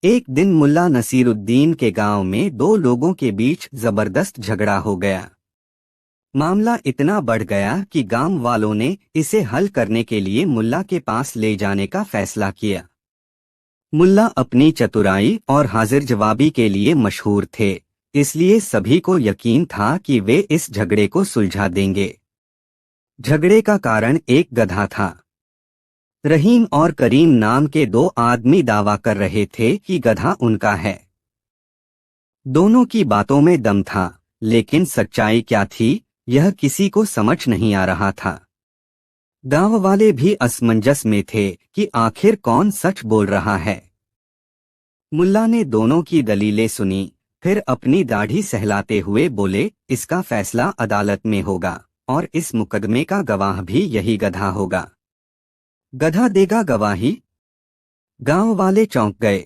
एक दिन मुल्ला नसीरुद्दीन के गांव में दो लोगों के बीच जबरदस्त झगड़ा हो गया। मामला इतना बढ़ गया कि गांव वालों ने इसे हल करने के लिए मुल्ला के पास ले जाने का फैसला किया। मुल्ला अपनी चतुराई और हाजिर जवाबी के लिए मशहूर थे, इसलिए सभी को यकीन था कि वे इस झगड़े को सुलझा देंगे। झगड़े का कारण एक गधा था। रहीम और करीम नाम के दो आदमी दावा कर रहे थे कि गधा उनका है। दोनों की बातों में दम था, लेकिन सच्चाई क्या थी यह किसी को समझ नहीं आ रहा था। गांव वाले भी असमंजस में थे कि आखिर कौन सच बोल रहा है। मुल्ला ने दोनों की दलीलें सुनी, फिर अपनी दाढ़ी सहलाते हुए बोले, इसका फैसला अदालत में होगा और इस मुकदमे का गवाह भी यही गधा होगा। गधा देगा गवाही? गांव वाले चौंक गए।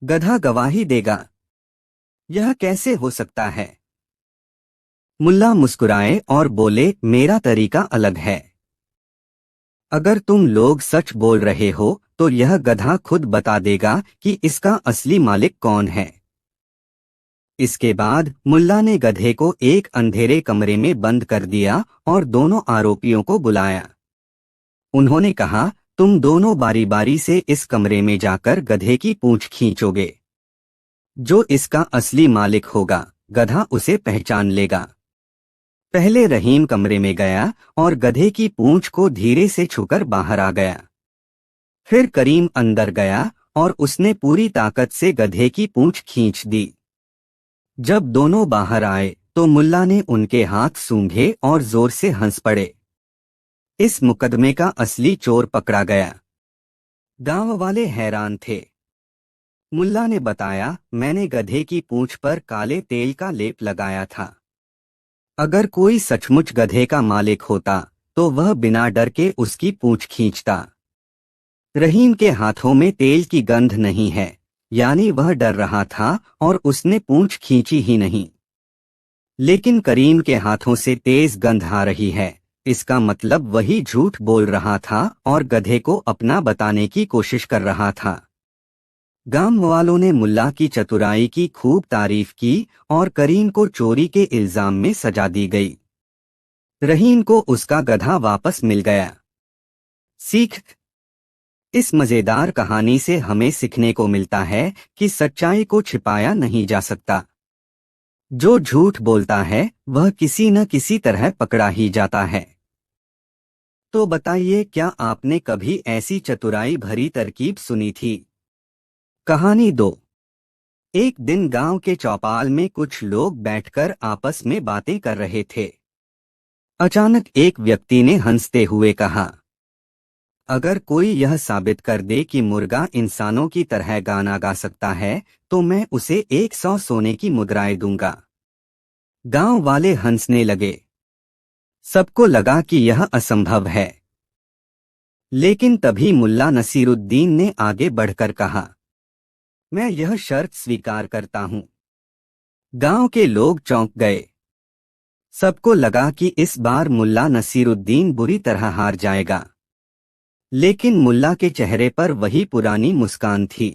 गधा गवाही देगा? यह कैसे हो सकता है? मुल्ला मुस्कुराए और बोले, मेरा तरीका अलग है। अगर तुम लोग सच बोल रहे हो तो यह गधा खुद बता देगा कि इसका असली मालिक कौन है। इसके बाद मुल्ला ने गधे को एक अंधेरे कमरे में बंद कर दिया और दोनों आरोपियों को बुलाया। उन्होंने कहा, तुम दोनों बारी बारी से इस कमरे में जाकर गधे की पूंछ खींचोगे। जो इसका असली मालिक होगा, गधा उसे पहचान लेगा। पहले रहीम कमरे में गया और गधे की पूंछ को धीरे से छूकर बाहर आ गया। फिर करीम अंदर गया और उसने पूरी ताकत से गधे की पूंछ खींच दी। जब दोनों बाहर आए तो मुल्ला ने उनके हाथ सूंघे और जोर से हंस पड़े। इस मुकदमे का असली चोर पकड़ा गया। गांव वाले हैरान थे। मुल्ला ने बताया, मैंने गधे की पूंछ पर काले तेल का लेप लगाया था। अगर कोई सचमुच गधे का मालिक होता तो वह बिना डर के उसकी पूंछ खींचता। रहीम के हाथों में तेल की गंध नहीं है, यानी वह डर रहा था और उसने पूंछ खींची ही नहीं। लेकिन करीम के हाथों से तेज गंध आ रही है, इसका मतलब वही झूठ बोल रहा था और गधे को अपना बताने की कोशिश कर रहा था। गांव वालों ने मुल्ला की चतुराई की खूब तारीफ की और करीम को चोरी के इल्जाम में सजा दी गई। रहीम को उसका गधा वापस मिल गया। सीख: इस मजेदार कहानी से हमें सीखने को मिलता है कि सच्चाई को छिपाया नहीं जा सकता। जो झूठ बोलता है वह किसी न किसी तरह पकड़ा ही जाता है। तो बताइए, क्या आपने कभी ऐसी चतुराई भरी तरकीब सुनी थी? कहानी 2। एक दिन गांव के चौपाल में कुछ लोग बैठकर आपस में बातें कर रहे थे। अचानक एक व्यक्ति ने हंसते हुए कहा, अगर कोई यह साबित कर दे कि मुर्गा इंसानों की तरह गाना गा सकता है तो मैं उसे 100 सोने की मुद्राएं दूंगा। गांव वाले हंसने लगे। सबको लगा कि यह असंभव है। लेकिन तभी मुल्ला नसीरुद्दीन ने आगे बढ़कर कहा, मैं यह शर्त स्वीकार करता हूं। गांव के लोग चौंक गए। सबको लगा कि इस बार मुल्ला नसीरुद्दीन बुरी तरह हार जाएगा। लेकिन मुल्ला के चेहरे पर वही पुरानी मुस्कान थी।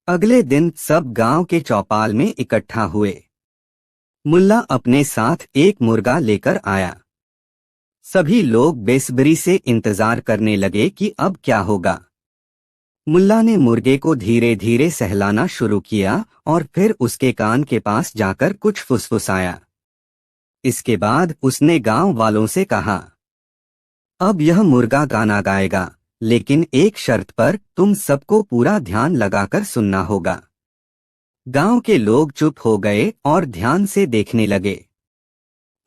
अगले दिन सब गांव के चौपाल में इकट्ठा हुए। मुल्ला अपने साथ एक मुर्गा लेकर आया। सभी लोग बेसब्री से इंतजार करने लगे कि अब क्या होगा। मुल्ला ने मुर्गे को धीरे धीरे सहलाना शुरू किया और फिर उसके कान के पास जाकर कुछ फुसफुसाया। इसके बाद उसने गांव वालों से कहा, अब यह मुर्गा गाना गाएगा, लेकिन एक शर्त पर तुम सबको पूरा ध्यान लगाकर सुनना होगा। गांव के लोग चुप हो गए और ध्यान से देखने लगे।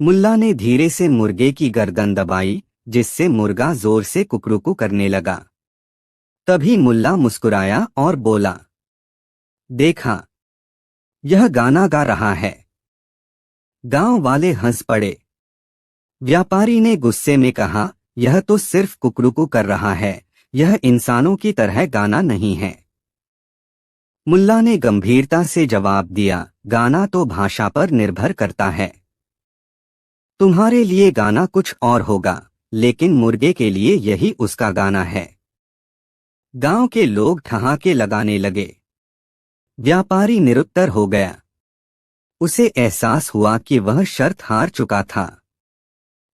मुल्ला ने धीरे से मुर्गे की गर्दन दबाई, जिससे मुर्गा जोर से कुकरुकू करने लगा। तभी मुल्ला मुस्कुराया और बोला, देखा, यह गाना गा रहा है। गांव वाले हंस पड़े। व्यापारी ने गुस्से में कहा, यह तो सिर्फ कुकरुकू कर रहा है, यह इंसानों की तरह गाना नहीं है। मुल्ला ने गंभीरता से जवाब दिया, गाना तो भाषा पर निर्भर करता है। तुम्हारे लिए गाना कुछ और होगा, लेकिन मुर्गे के लिए यही उसका गाना है। गांव के लोग ठहाके लगाने लगे। व्यापारी निरुत्तर हो गया। उसे एहसास हुआ कि वह शर्त हार चुका था।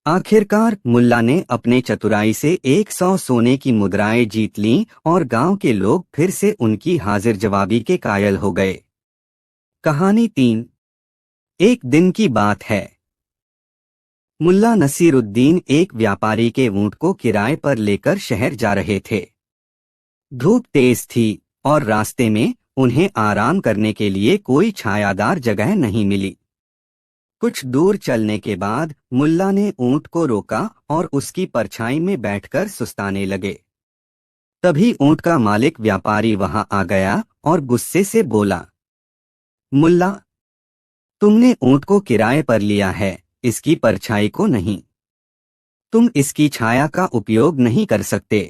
आखिरकार मुल्ला ने अपने चतुराई से 100 सोने की मुद्राएं जीत लीं और गांव के लोग फिर से उनकी हाजिर जवाबी के कायल हो गए। कहानी 3। एक दिन की बात है। मुल्ला नसीरुद्दीन एक व्यापारी के ऊंट को किराए पर लेकर शहर जा रहे थे। धूप तेज थी और रास्ते में उन्हें आराम करने के लिए कोई छायादार जगह नहीं मिली। कुछ दूर चलने के बाद मुल्ला ने ऊंट को रोका और उसकी परछाई में बैठकर सुस्ताने लगे। तभी ऊंट का मालिक व्यापारी वहां आ गया और गुस्से से बोला, मुल्ला, तुमने ऊंट को किराए पर लिया है, इसकी परछाई को नहीं। तुम इसकी छाया का उपयोग नहीं कर सकते।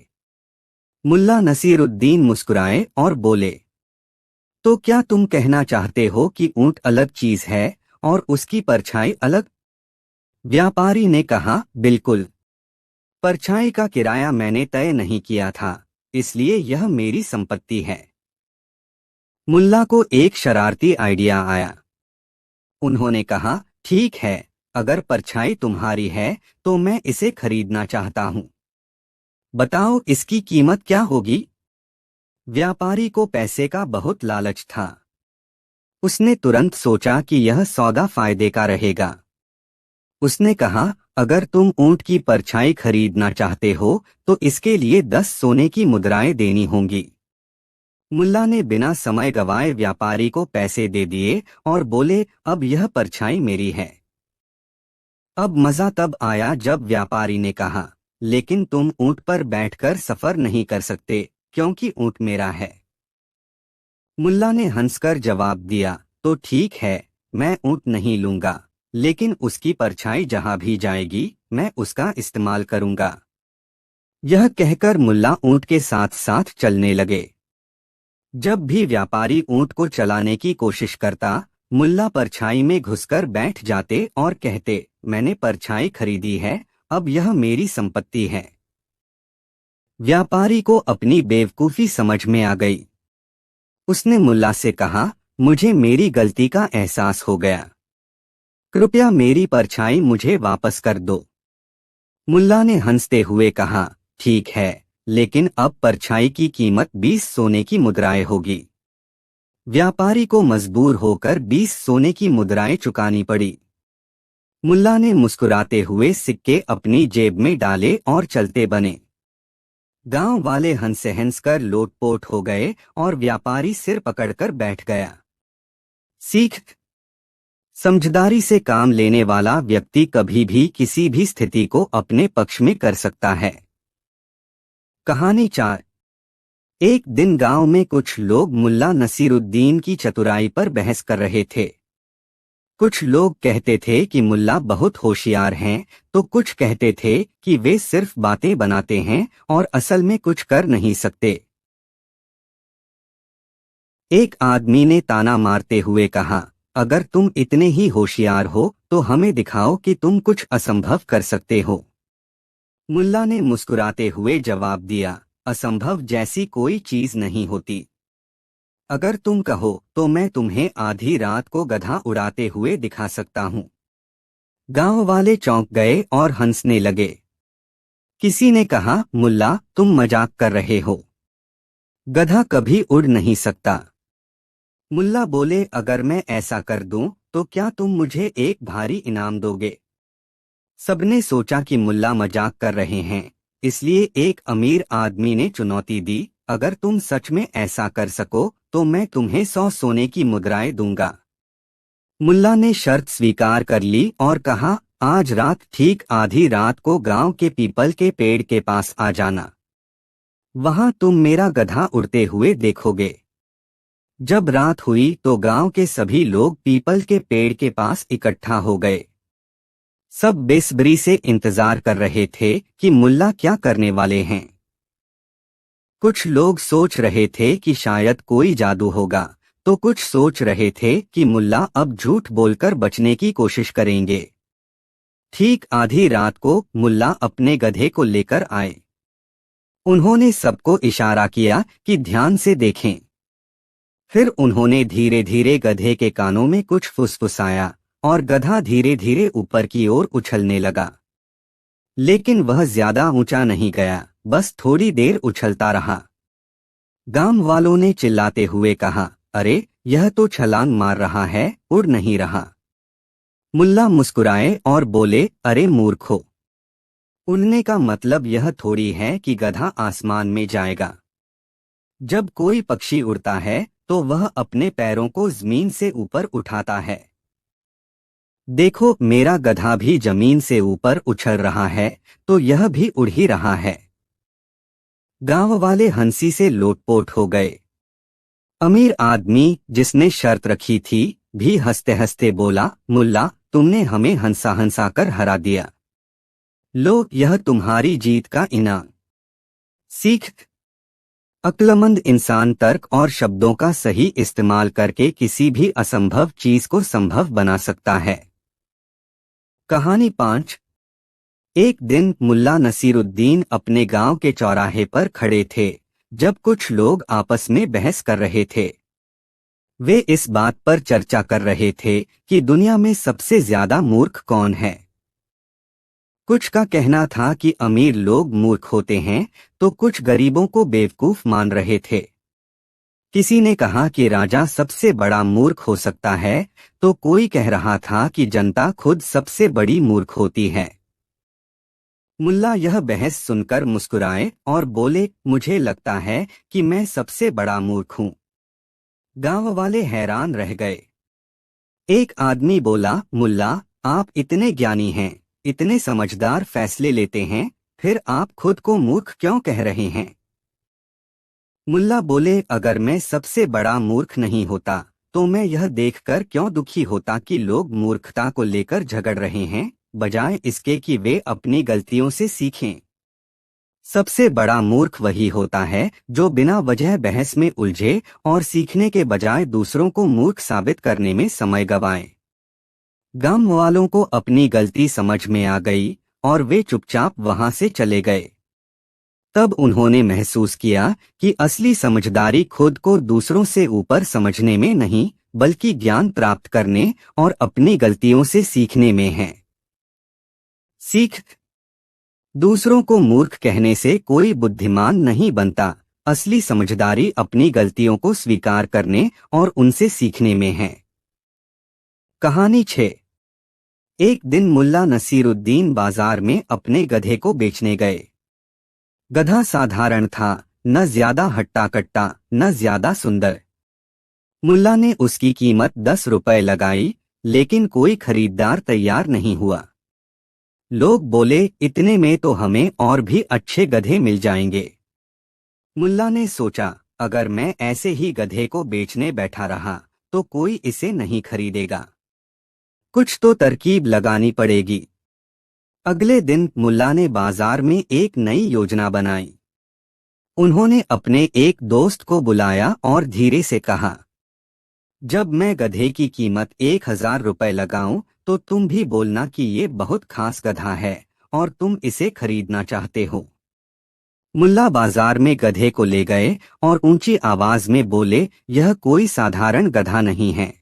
मुल्ला नसीरुद्दीन मुस्कुराए और बोले, तो क्या तुम कहना चाहते हो कि ऊंट अलग चीज है और उसकी परछाई अलग? व्यापारी ने कहा, बिल्कुल। परछाई का किराया मैंने तय नहीं किया था, इसलिए यह मेरी संपत्ति है। मुल्ला को एक शरारती आइडिया आया। उन्होंने कहा, ठीक है, अगर परछाई तुम्हारी है तो मैं इसे खरीदना चाहता हूं। बताओ इसकी कीमत क्या होगी? व्यापारी को पैसे का बहुत लालच था। उसने तुरंत सोचा कि यह सौदा फायदे का रहेगा। उसने कहा, अगर तुम ऊंट की परछाई खरीदना चाहते हो तो इसके लिए 10 सोने की मुद्राएं देनी होंगी। मुल्ला ने बिना समय गवाए व्यापारी को पैसे दे दिए और बोले, अब यह परछाई मेरी है। अब मजा तब आया जब व्यापारी ने कहा, लेकिन तुम ऊंट पर बैठकर सफर नहीं कर सकते क्योंकि ऊंट मेरा है। मुल्ला ने हंसकर जवाब दिया, तो ठीक है, मैं ऊंट नहीं लूंगा, लेकिन उसकी परछाई जहां भी जाएगी मैं उसका इस्तेमाल करूंगा। यह कहकर मुल्ला ऊंट के साथ साथ चलने लगे। जब भी व्यापारी ऊंट को चलाने की कोशिश करता, मुल्ला परछाई में घुसकर बैठ जाते और कहते, मैंने परछाई खरीदी है, अब यह मेरी संपत्ति है। व्यापारी को अपनी बेवकूफी समझ में आ गई। उसने मुल्ला से कहा, मुझे मेरी गलती का एहसास हो गया। कृपया मेरी परछाई मुझे वापस कर दो। मुल्ला ने हंसते हुए कहा, ठीक है, लेकिन अब परछाई की कीमत 20 सोने की मुद्राएं होगी। व्यापारी को मजबूर होकर 20 सोने की मुद्राएं चुकानी पड़ी। मुल्ला ने मुस्कुराते हुए सिक्के अपनी जेब में डाले और चलते बने। गांव वाले हंस हंस कर लोटपोट हो गए और व्यापारी सिर पकड़कर बैठ गया। सीख: समझदारी से काम लेने वाला व्यक्ति कभी भी किसी भी स्थिति को अपने पक्ष में कर सकता है। कहानी 4। एक दिन गांव में कुछ लोग मुल्ला नसीरुद्दीन की चतुराई पर बहस कर रहे थे। कुछ लोग कहते थे कि मुल्ला बहुत होशियार हैं, तो कुछ कहते थे कि वे सिर्फ बातें बनाते हैं और असल में कुछ कर नहीं सकते। एक आदमी ने ताना मारते हुए कहा, अगर तुम इतने ही होशियार हो तो हमें दिखाओ कि तुम कुछ असंभव कर सकते हो। मुल्ला ने मुस्कुराते हुए जवाब दिया, असंभव जैसी कोई चीज नहीं होती। अगर तुम कहो तो मैं तुम्हें आधी रात को गधा उड़ाते हुए दिखा सकता हूँ। गांव वाले चौंक गए और हंसने लगे। किसी ने कहा, मुल्ला, तुम मजाक कर रहे हो। गधा कभी उड़ नहीं सकता। मुल्ला बोले, अगर मैं ऐसा कर दूं तो क्या तुम मुझे एक भारी इनाम दोगे? सबने सोचा कि मुल्ला मजाक कर रहे हैं, इसलिए एक अमीर आदमी ने चुनौती दी, अगर तुम सच में ऐसा कर सको तो मैं तुम्हें 100 सोने की मुद्राएं दूंगा। मुल्ला ने शर्त स्वीकार कर ली और कहा, आज रात ठीक आधी रात को गांव के पीपल के पेड़ के पास आ जाना। वहां तुम मेरा गधा उड़ते हुए देखोगे। जब रात हुई तो गांव के सभी लोग पीपल के पेड़ के पास इकट्ठा हो गए। सब बेसब्री से इंतजार कर रहे थे कि मुल्ला क्या करने वाले हैं। कुछ लोग सोच रहे थे कि शायद कोई जादू होगा, तो कुछ सोच रहे थे कि मुल्ला अब झूठ बोलकर बचने की कोशिश करेंगे। ठीक आधी रात को मुल्ला अपने गधे को लेकर आए। उन्होंने सबको इशारा किया कि ध्यान से देखें। फिर उन्होंने धीरे धीरे गधे के कानों में कुछ फुसफुसाया और गधा धीरे धीरे ऊपर की ओर उछलने लगा। लेकिन वह ज्यादा ऊंचा नहीं गया, बस थोड़ी देर उछलता रहा। गांव वालों ने चिल्लाते हुए कहा, अरे यह तो छलांग मार रहा है, उड़ नहीं रहा। मुल्ला मुस्कुराए और बोले, अरे मूर्खो, उड़ने का मतलब यह थोड़ी है कि गधा आसमान में जाएगा। जब कोई पक्षी उड़ता है तो वह अपने पैरों को जमीन से ऊपर उठाता है। देखो, मेरा गधा भी जमीन से ऊपर उछल रहा है, तो यह भी उड़ ही रहा है। गांव वाले हंसी से लोटपोट हो गए। अमीर आदमी, जिसने शर्त रखी थी, भी हंसते हंसते बोला, मुल्ला, तुमने हमें हंसा हंसा कर हरा दिया। लो, यह तुम्हारी जीत का इनाम। सीख। अक्लमंद इंसान तर्क और शब्दों का सही इस्तेमाल करके किसी भी असंभव चीज को संभव बना सकता है। कहानी 5। एक दिन मुल्ला नसीरुद्दीन अपने गांव के चौराहे पर खड़े थे, जब कुछ लोग आपस में बहस कर रहे थे। वे इस बात पर चर्चा कर रहे थे कि दुनिया में सबसे ज्यादा मूर्ख कौन है। कुछ का कहना था कि अमीर लोग मूर्ख होते हैं, तो कुछ गरीबों को बेवकूफ मान रहे थे। किसी ने कहा कि राजा सबसे बड़ा मूर्ख हो सकता है, तो कोई कह रहा था कि जनता खुद सबसे बड़ी मूर्ख होती है। मुल्ला यह बहस सुनकर मुस्कुराए और बोले, मुझे लगता है कि मैं सबसे बड़ा मूर्ख हूँ। गांव वाले हैरान रह गए। एक आदमी बोला, मुल्ला, आप इतने ज्ञानी हैं, इतने समझदार फैसले लेते हैं, फिर आप खुद को मूर्ख क्यों कह रहे हैं? मुल्ला बोले, अगर मैं सबसे बड़ा मूर्ख नहीं होता तो मैं यह देखकर क्यों दुखी होता कि लोग मूर्खता को लेकर झगड़ रहे हैं, बजाय इसके कि वे अपनी गलतियों से सीखें। सबसे बड़ा मूर्ख वही होता है जो बिना वजह बहस में उलझे और सीखने के बजाय दूसरों को मूर्ख साबित करने में समय गंवाए। गांव वालों को अपनी गलती समझ में आ गई और वे चुपचाप वहां से चले गए। तब उन्होंने महसूस किया कि असली समझदारी खुद को दूसरों से ऊपर समझने में नहीं, बल्कि ज्ञान प्राप्त करने और अपनी गलतियों से सीखने में है। सीख। दूसरों को मूर्ख कहने से कोई बुद्धिमान नहीं बनता। असली समझदारी अपनी गलतियों को स्वीकार करने और उनसे सीखने में है। कहानी 6। एक दिन मुल्ला नसीरुद्दीन बाजार में अपने गधे को बेचने गए। गधा साधारण था, न ज्यादा हट्टा कट्टा, न ज्यादा सुंदर। मुल्ला ने उसकी कीमत 10 रुपए लगाई, लेकिन कोई खरीदार तैयार नहीं हुआ। लोग बोले, इतने में तो हमें और भी अच्छे गधे मिल जाएंगे। मुल्ला ने सोचा, अगर मैं ऐसे ही गधे को बेचने बैठा रहा तो कोई इसे नहीं खरीदेगा। कुछ तो तरकीब लगानी पड़ेगी। अगले दिन मुल्ला ने बाजार में एक नई योजना बनाई। उन्होंने अपने एक दोस्त को बुलाया और धीरे से कहा, जब मैं गधे की कीमत 1000 रुपए लगाऊं तो तुम भी बोलना कि ये बहुत खास गधा है और तुम इसे खरीदना चाहते हो। मुल्ला बाजार में गधे को ले गए और ऊंची आवाज में बोले, यह कोई साधारण गधा नहीं है।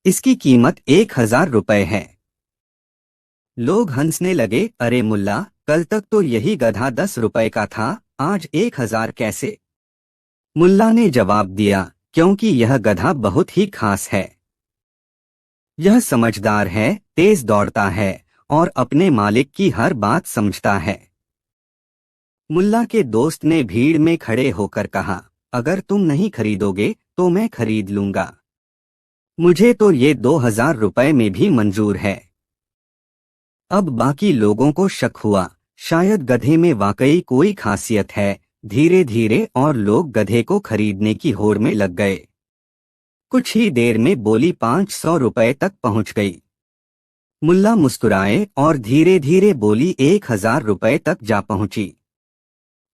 इसकी कीमत 1000 रुपए है। लोग हंसने लगे, अरे मुल्ला, कल तक तो यही गधा 10 रुपए का था, आज 1000 कैसे? मुल्ला ने जवाब दिया, क्योंकि यह गधा बहुत ही खास है। यह समझदार है, तेज दौड़ता है और अपने मालिक की हर बात समझता है। मुल्ला के दोस्त ने भीड़ में खड़े होकर कहा, अगर तुम नहीं खरीदोगे तो मैं खरीद लूंगा। मुझे तो ये 2000 रुपए में भी मंजूर है। अब बाकी लोगों को शक हुआ, शायद गधे में वाकई कोई खासियत है। धीरे धीरे और लोग गधे को खरीदने की होड़ में लग गए। कुछ ही देर में बोली 500 रुपए तक पहुंच गई। मुल्ला मुस्कुराए और धीरे धीरे बोली 1000 रुपए तक जा पहुंची।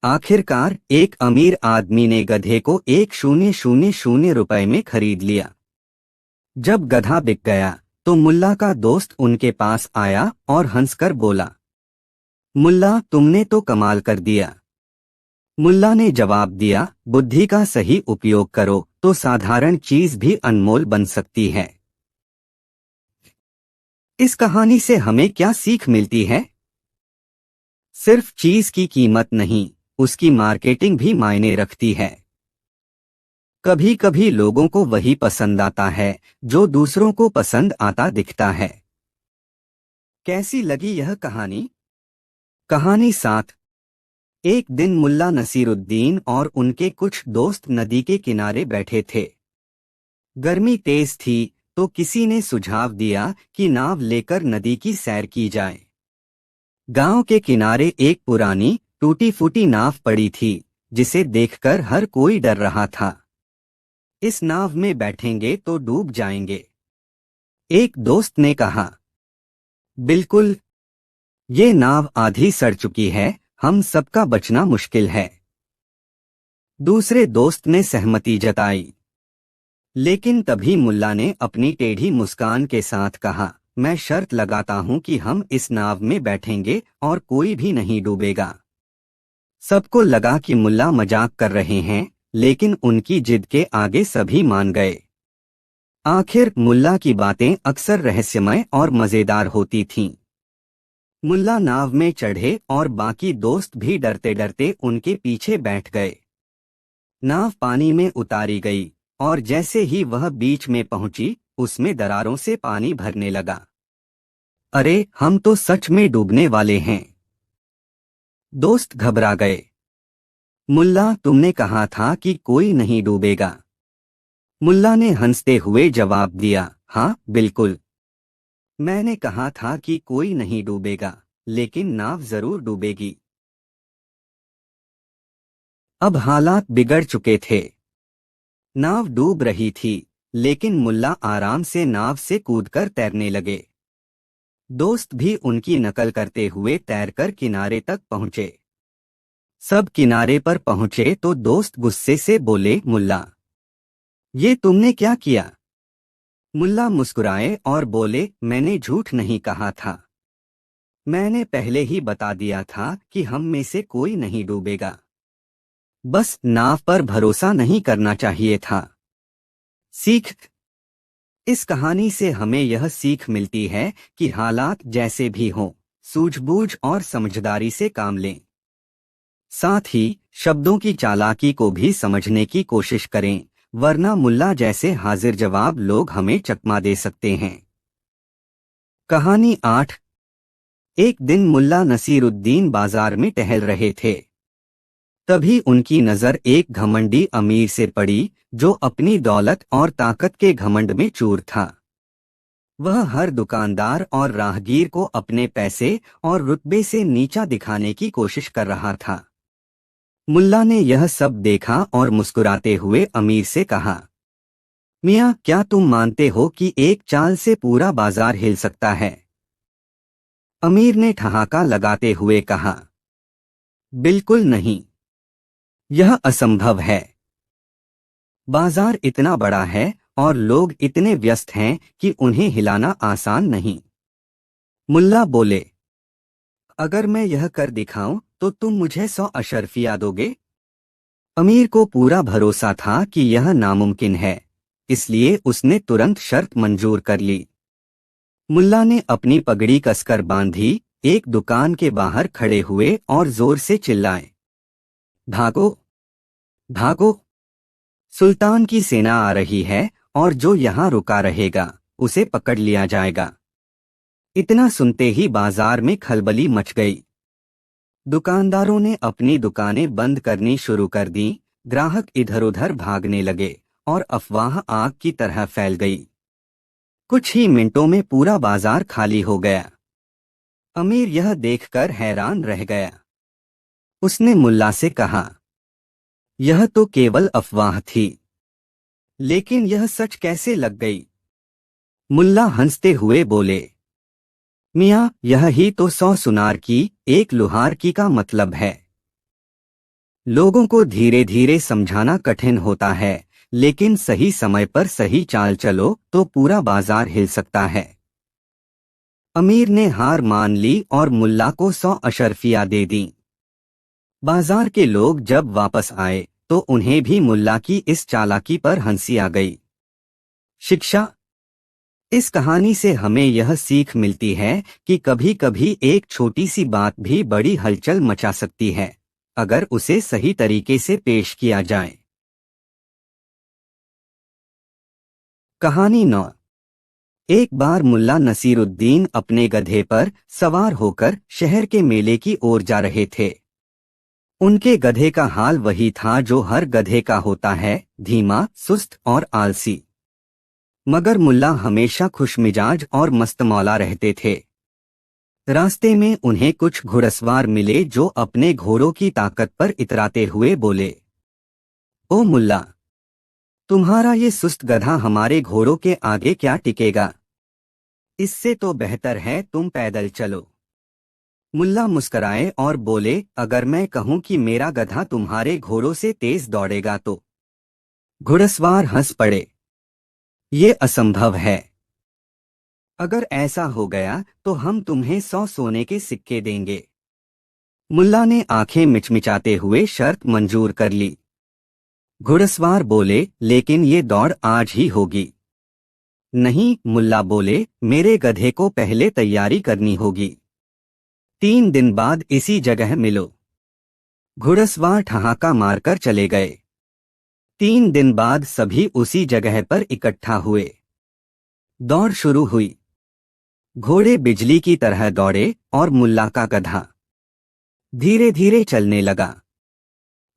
आखिरकार एक अमीर आदमी ने गधे को 1000 रुपए में खरीद लिया। जब गधा बिक गया तो मुल्ला का दोस्त उनके पास आया और हंसकर बोला, मुल्ला, तुमने तो कमाल कर दिया। मुल्ला ने जवाब दिया, बुद्धि का सही उपयोग करो, तो साधारण चीज भी अनमोल बन सकती है। इस कहानी से हमें क्या सीख मिलती है? सिर्फ चीज की कीमत नहीं, उसकी मार्केटिंग भी मायने रखती है। कभी कभी लोगों को वही पसंद आता है जो दूसरों को पसंद आता दिखता है। कैसी लगी यह कहानी? कहानी 7। एक दिन मुल्ला नसीरुद्दीन और उनके कुछ दोस्त नदी के किनारे बैठे थे। गर्मी तेज थी तो किसी ने सुझाव दिया कि नाव लेकर नदी की सैर की जाए। गांव के किनारे एक पुरानी टूटी फूटी नाव पड़ी थी, जिसे देखकर हर कोई डर रहा था। इस नाव में बैठेंगे तो डूब जाएंगे, एक दोस्त ने कहा। बिल्कुल, ये नाव आधी सड़ चुकी है, हम सबका बचना मुश्किल है। दूसरे दोस्त ने सहमति जताई। लेकिन तभी मुल्ला ने अपनी टेढ़ी मुस्कान के साथ कहा, मैं शर्त लगाता हूं कि हम इस नाव में बैठेंगे और कोई भी नहीं डूबेगा। सबको लगा कि मुल्ला मजाक कर रहे हैं, लेकिन उनकी जिद के आगे सभी मान गए। आखिर मुल्ला की बातें अक्सर रहस्यमय और मजेदार होती थीं। मुल्ला नाव में चढ़े और बाकी दोस्त भी डरते डरते उनके पीछे बैठ गए। नाव पानी में उतारी गई और जैसे ही वह बीच में पहुंची, उसमें दरारों से पानी भरने लगा। अरे, हम तो सच में डूबने वाले हैं। दोस्त घबरा गए। मुल्ला, तुमने कहा था कि कोई नहीं डूबेगा। मुल्ला ने हंसते हुए जवाब दिया, हाँ बिल्कुल, मैंने कहा था कि कोई नहीं डूबेगा, लेकिन नाव जरूर डूबेगी। अब हालात बिगड़ चुके थे। नाव डूब रही थी, लेकिन मुल्ला आराम से नाव से कूदकर तैरने लगे। दोस्त भी उनकी नकल करते हुए तैरकर किनारे तक पहुंचे। सब किनारे पर पहुंचे तो दोस्त गुस्से से बोले, मुल्ला, ये तुमने क्या किया? मुल्ला मुस्कुराए और बोले, मैंने झूठ नहीं कहा था। मैंने पहले ही बता दिया था कि हम में से कोई नहीं डूबेगा। बस नाव पर भरोसा नहीं करना चाहिए था। सीख। इस कहानी से हमें यह सीख मिलती है कि हालात जैसे भी हों, सूझबूझ और समझदारी से काम लें। साथ ही शब्दों की चालाकी को भी समझने की कोशिश करें, वरना मुल्ला जैसे हाजिर जवाब लोग हमें चकमा दे सकते हैं। कहानी 8। एक दिन मुल्ला नसीरुद्दीन बाजार में टहल रहे थे। तभी उनकी नजर एक घमंडी अमीर से पड़ी, जो अपनी दौलत और ताकत के घमंड में चूर था। वह हर दुकानदार और राहगीर को अपने पैसे और रुतबे से नीचा दिखाने की कोशिश कर रहा था। मुल्ला ने यह सब देखा और मुस्कुराते हुए अमीर से कहा, मियां, क्या तुम मानते हो कि एक चाल से पूरा बाजार हिल सकता है? अमीर ने ठहाका लगाते हुए कहा, बिल्कुल नहीं, यह असंभव है। बाजार इतना बड़ा है और लोग इतने व्यस्त हैं कि उन्हें हिलाना आसान नहीं। मुल्ला बोले, अगर मैं यह कर दिखाऊं तो तुम मुझे 100 अशर्फिया दोगे? अमीर को पूरा भरोसा था कि यह नामुमकिन है, इसलिए उसने तुरंत शर्त मंजूर कर ली। मुल्ला ने अपनी पगड़ी कसकर बांधी, एक दुकान के बाहर खड़े हुए और जोर से चिल्लाए, भागो भागो, सुल्तान की सेना आ रही है और जो यहाँ रुका रहेगा उसे पकड़ लिया जाएगा। इतना सुनते ही बाजार में खलबली मच गई। दुकानदारों ने अपनी दुकानें बंद करनी शुरू कर दी, ग्राहक इधर उधर भागने लगे और अफवाह आग की तरह फैल गई। कुछ ही मिनटों में पूरा बाजार खाली हो गया। अमीर यह देखकर हैरान रह गया। उसने मुल्ला से कहा, यह तो केवल अफवाह थी, लेकिन यह सच कैसे लग गई? मुल्ला हंसते हुए बोले, मियां, यह ही तो 100 सुनार की एक लुहार की का मतलब है। लोगों को धीरे धीरे समझाना कठिन होता है, लेकिन सही समय पर सही चाल चलो तो पूरा बाजार हिल सकता है। अमीर ने हार मान ली और मुल्ला को 100 अशर्फिया दे दी। बाजार के लोग जब वापस आए तो उन्हें भी मुल्ला की इस चालाकी पर हंसी आ गई। शिक्षा। इस कहानी से हमें यह सीख मिलती है कि कभी कभी एक छोटी सी बात भी बड़ी हलचल मचा सकती है, अगर उसे सही तरीके से पेश किया जाए। कहानी 9। एक बार मुल्ला नसीरुद्दीन अपने गधे पर सवार होकर शहर के मेले की ओर जा रहे थे। उनके गधे का हाल वही था जो हर गधे का होता है, धीमा, सुस्त और आलसी। मगर मुल्ला हमेशा खुशमिजाज और मस्तमौला रहते थे। रास्ते में उन्हें कुछ घुड़सवार मिले जो अपने घोड़ों की ताकत पर इतराते हुए बोले, ओ मुल्ला, तुम्हारा ये सुस्त गधा हमारे घोड़ों के आगे क्या टिकेगा? इससे तो बेहतर है तुम पैदल चलो। मुल्ला मुस्कराए और बोले, अगर मैं कहूं कि मेरा गधा तुम्हारे घोड़ों से तेज दौड़ेगा तो? घुड़सवार हंस पड़े, ये असंभव है। अगर ऐसा हो गया तो हम तुम्हें 100 सोने के सिक्के देंगे। मुल्ला ने आंखें मिचमिचाते हुए शर्त मंजूर कर ली। घुड़सवार बोले, लेकिन ये दौड़ आज ही होगी। नहीं, मुल्ला बोले, मेरे गधे को पहले तैयारी करनी होगी। 3 दिन बाद इसी जगह मिलो। घुड़सवार ठहाका मारकर चले गए। 3 दिन बाद सभी उसी जगह पर इकट्ठा हुए। दौड़ शुरू हुई। घोड़े बिजली की तरह दौड़े और मुल्ला का गधा धीरे धीरे चलने लगा।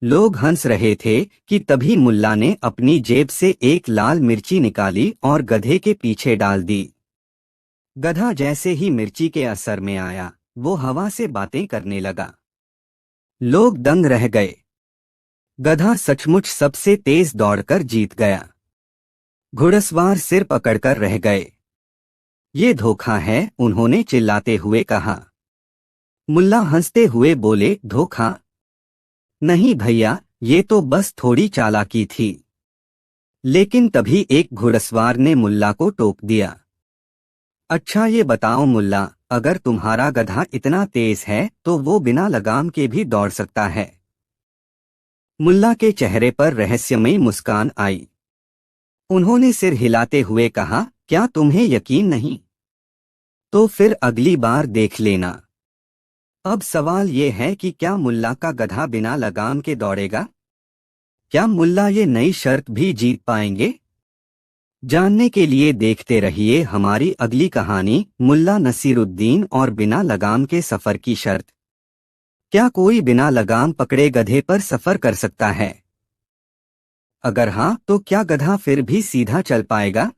लोग हंस रहे थे कि तभी मुल्ला ने अपनी जेब से एक लाल मिर्ची निकाली और गधे के पीछे डाल दी। गधा जैसे ही मिर्ची के असर में आया, वो हवा से बातें करने लगा। लोग दंग रह गए। गधा सचमुच सबसे तेज दौड़कर जीत गया। घुड़सवार सिर पकड़कर रह गए। ये धोखा है, उन्होंने चिल्लाते हुए कहा। मुल्ला हंसते हुए बोले, धोखा? नहीं भैया, ये तो बस थोड़ी चालाकी थी। लेकिन तभी एक घुड़सवार ने मुल्ला को टोक दिया। अच्छा ये बताओ मुल्ला, अगर तुम्हारा गधा इतना तेज है तो वो बिना लगाम के भी दौड़ सकता है? मुल्ला के चेहरे पर रहस्यमयी मुस्कान आई। उन्होंने सिर हिलाते हुए कहा, क्या तुम्हें यकीन नहीं? तो फिर अगली बार देख लेना। अब सवाल ये है कि क्या मुल्ला का गधा बिना लगाम के दौड़ेगा? क्या मुल्ला ये नई शर्त भी जीत पाएंगे? जानने के लिए देखते रहिए हमारी अगली कहानी, मुल्ला नसीरुद्दीन और बिना लगाम के सफर की शर्त। क्या कोई बिना लगाम पकड़े गधे पर सफर कर सकता है? अगर हाँ, तो क्या गधा फिर भी सीधा चल पाएगा?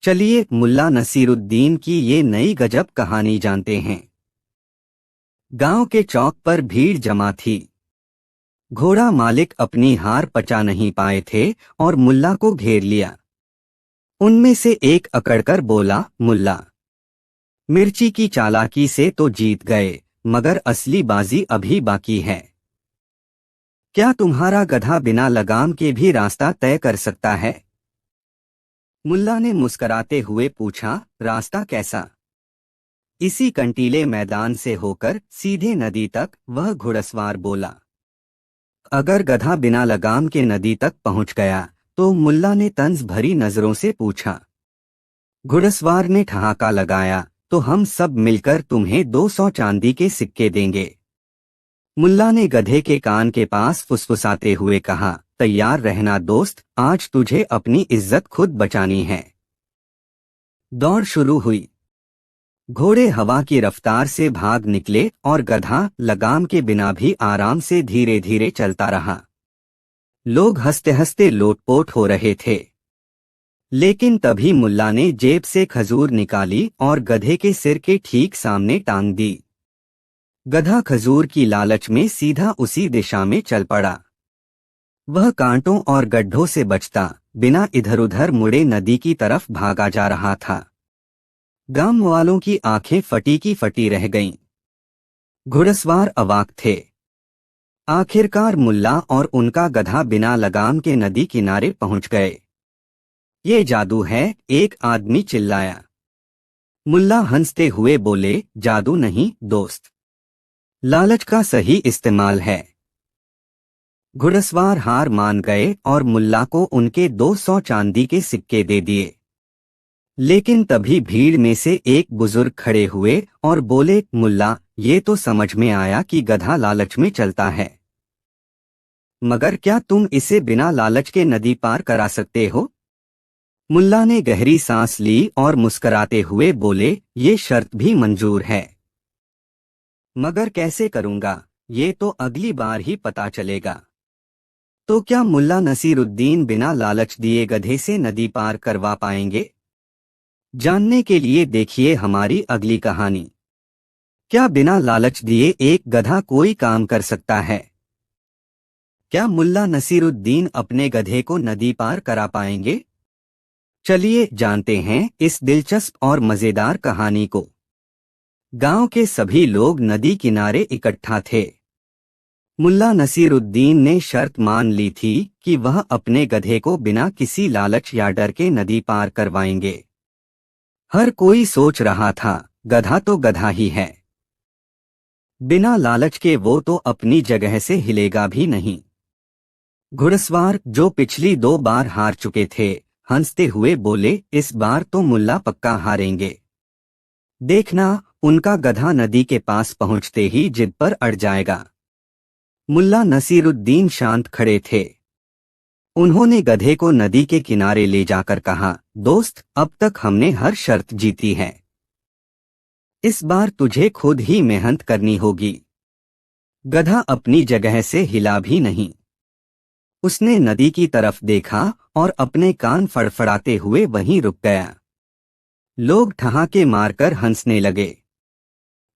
चलिए मुल्ला नसीरुद्दीन की ये नई गजब कहानी जानते हैं। गांव के चौक पर भीड़ जमा थी। घोड़ा मालिक अपनी हार पचा नहीं पाए थे और मुल्ला को घेर लिया। उनमें से एक अकड़कर बोला, मुल्ला, मिर्ची की चालाकी से तो जीत गए, मगर असली बाजी अभी बाकी है। क्या तुम्हारा गधा बिना लगाम के भी रास्ता तय कर सकता है? मुल्ला ने मुस्कराते हुए पूछा, रास्ता कैसा? इसी कंटीले मैदान से होकर सीधे नदी तक, वह घुड़सवार बोला। अगर गधा बिना लगाम के नदी तक पहुंच गया तो मुल्ला ने तंज भरी नजरों से पूछा। घुड़सवार ने ठहाका लगाया, तो हम सब मिलकर तुम्हें 200 चांदी के सिक्के देंगे। मुल्ला ने गधे के कान के पास फुसफुसाते हुए कहा, तैयार रहना दोस्त, आज तुझे अपनी इज्जत खुद बचानी है। दौड़ शुरू हुई। घोड़े हवा की रफ्तार से भाग निकले और गधा लगाम के बिना भी आराम से धीरे धीरे चलता रहा। लोग हंसते हंसते लोटपोट हो रहे थे। लेकिन तभी मुल्ला ने जेब से खजूर निकाली और गधे के सिर के ठीक सामने टांग दी। गधा खजूर की लालच में सीधा उसी दिशा में चल पड़ा। वह कांटों और गड्ढों से बचता बिना इधर उधर मुड़े नदी की तरफ भागा जा रहा था। गांव वालों की आंखें फटी की फटी रह गईं। घुड़सवार अवाक थे। आखिरकार मुल्ला और उनका गधा बिना लगाम के नदी किनारे पहुंच गए। ये जादू है, एक आदमी चिल्लाया। मुल्ला हंसते हुए बोले, जादू नहीं दोस्त, लालच का सही इस्तेमाल है। घुड़सवार हार मान गए और मुल्ला को उनके 200 चांदी के सिक्के दे दिए। लेकिन तभी भीड़ में से एक बुजुर्ग खड़े हुए और बोले, मुल्ला, ये तो समझ में आया कि गधा लालच में चलता है, मगर क्या तुम इसे बिना लालच के नदी पार करा सकते हो? मुल्ला ने गहरी सांस ली और मुस्कराते हुए बोले, ये शर्त भी मंजूर है, मगर कैसे करूंगा ये तो अगली बार ही पता चलेगा। तो क्या मुल्ला नसीरुद्दीन बिना लालच दिए गधे से नदी पार करवा पाएंगे? जानने के लिए देखिए हमारी अगली कहानी। क्या बिना लालच दिए एक गधा कोई काम कर सकता है? क्या मुल्ला नसीरुद्दीन अपने गधे को नदी पार करा पाएंगे? चलिए जानते हैं इस दिलचस्प और मजेदार कहानी को। गांव के सभी लोग नदी किनारे इकट्ठा थे। मुल्ला नसीरुद्दीन ने शर्त मान ली थी कि वह अपने गधे को बिना किसी लालच या डर के नदी पार करवाएंगे। हर कोई सोच रहा था, गधा तो गधा ही है, बिना लालच के वो तो अपनी जगह से हिलेगा भी नहीं। घुड़सवार, जो पिछली 2 बार हार चुके थे, हंसते हुए बोले, इस बार तो मुल्ला पक्का हारेंगे। देखना, उनका गधा नदी के पास पहुंचते ही जिद पर अड़ जाएगा। मुल्ला नसीरुद्दीन शांत खड़े थे। उन्होंने गधे को नदी के किनारे ले जाकर कहा, दोस्त, अब तक हमने हर शर्त जीती है, इस बार तुझे खुद ही मेहनत करनी होगी। गधा अपनी जगह से हिला भी नहीं। उसने नदी की तरफ देखा और अपने कान फड़फड़ाते हुए वहीं रुक गया। लोग ठहाके मारकर हंसने लगे।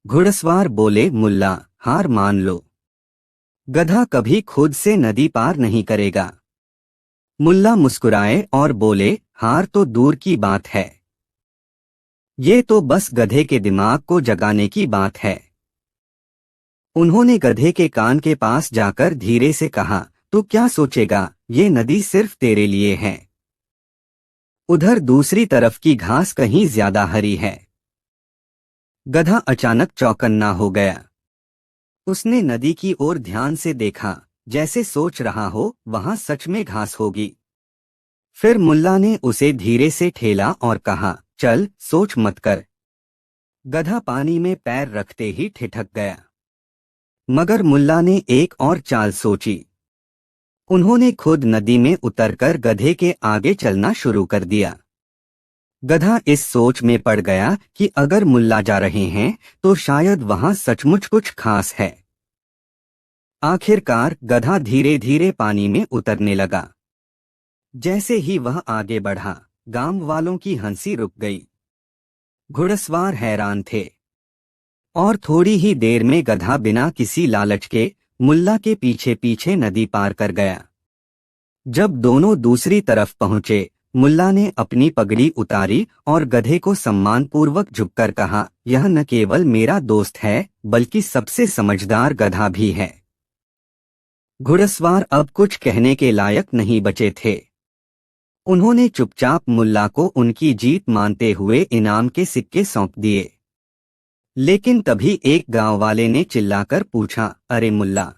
घुड़सवार बोले, मुल्ला, हार मान लो, गधा कभी खुद से नदी पार नहीं करेगा। मुल्ला मुस्कुराए और बोले, हार तो दूर की बात है, ये तो बस गधे के दिमाग को जगाने की बात है। उन्होंने गधे के कान के पास जाकर धीरे से कहा, तू क्या सोचेगा, ये नदी सिर्फ तेरे लिए है। उधर दूसरी तरफ की घास कहीं ज्यादा हरी है। गधा अचानक चौकन्ना हो गया। उसने नदी की ओर ध्यान से देखा, जैसे सोच रहा हो वहां सच में घास होगी। फिर मुल्ला ने उसे धीरे से ठेला और कहा, चल, सोच मत कर। गधा पानी में पैर रखते ही ठिठक गया। मगर मुल्ला ने एक और चाल सोची। उन्होंने खुद नदी में उतरकर गधे के आगे चलना शुरू कर दिया। गधा इस सोच में पड़ गया कि अगर मुल्ला जा रहे हैं तो शायद वहां सचमुच कुछ खास है। आखिरकार गधा धीरे धीरे पानी में उतरने लगा। जैसे ही वह आगे बढ़ा, गांव वालों की हंसी रुक गई। घुड़सवार हैरान थे और थोड़ी ही देर में गधा बिना किसी लालच के मुल्ला के पीछे पीछे नदी पार कर गया। जब दोनों दूसरी तरफ पहुंचे, मुल्ला ने अपनी पगड़ी उतारी और गधे को सम्मानपूर्वक झुककर कहा, यह न केवल मेरा दोस्त है बल्कि सबसे समझदार गधा भी है। घुड़सवार अब कुछ कहने के लायक नहीं बचे थे। उन्होंने चुपचाप मुल्ला को उनकी जीत मानते हुए इनाम के सिक्के सौंप दिए। लेकिन तभी एक गांव वाले ने चिल्लाकर पूछा, अरे मुल्ला,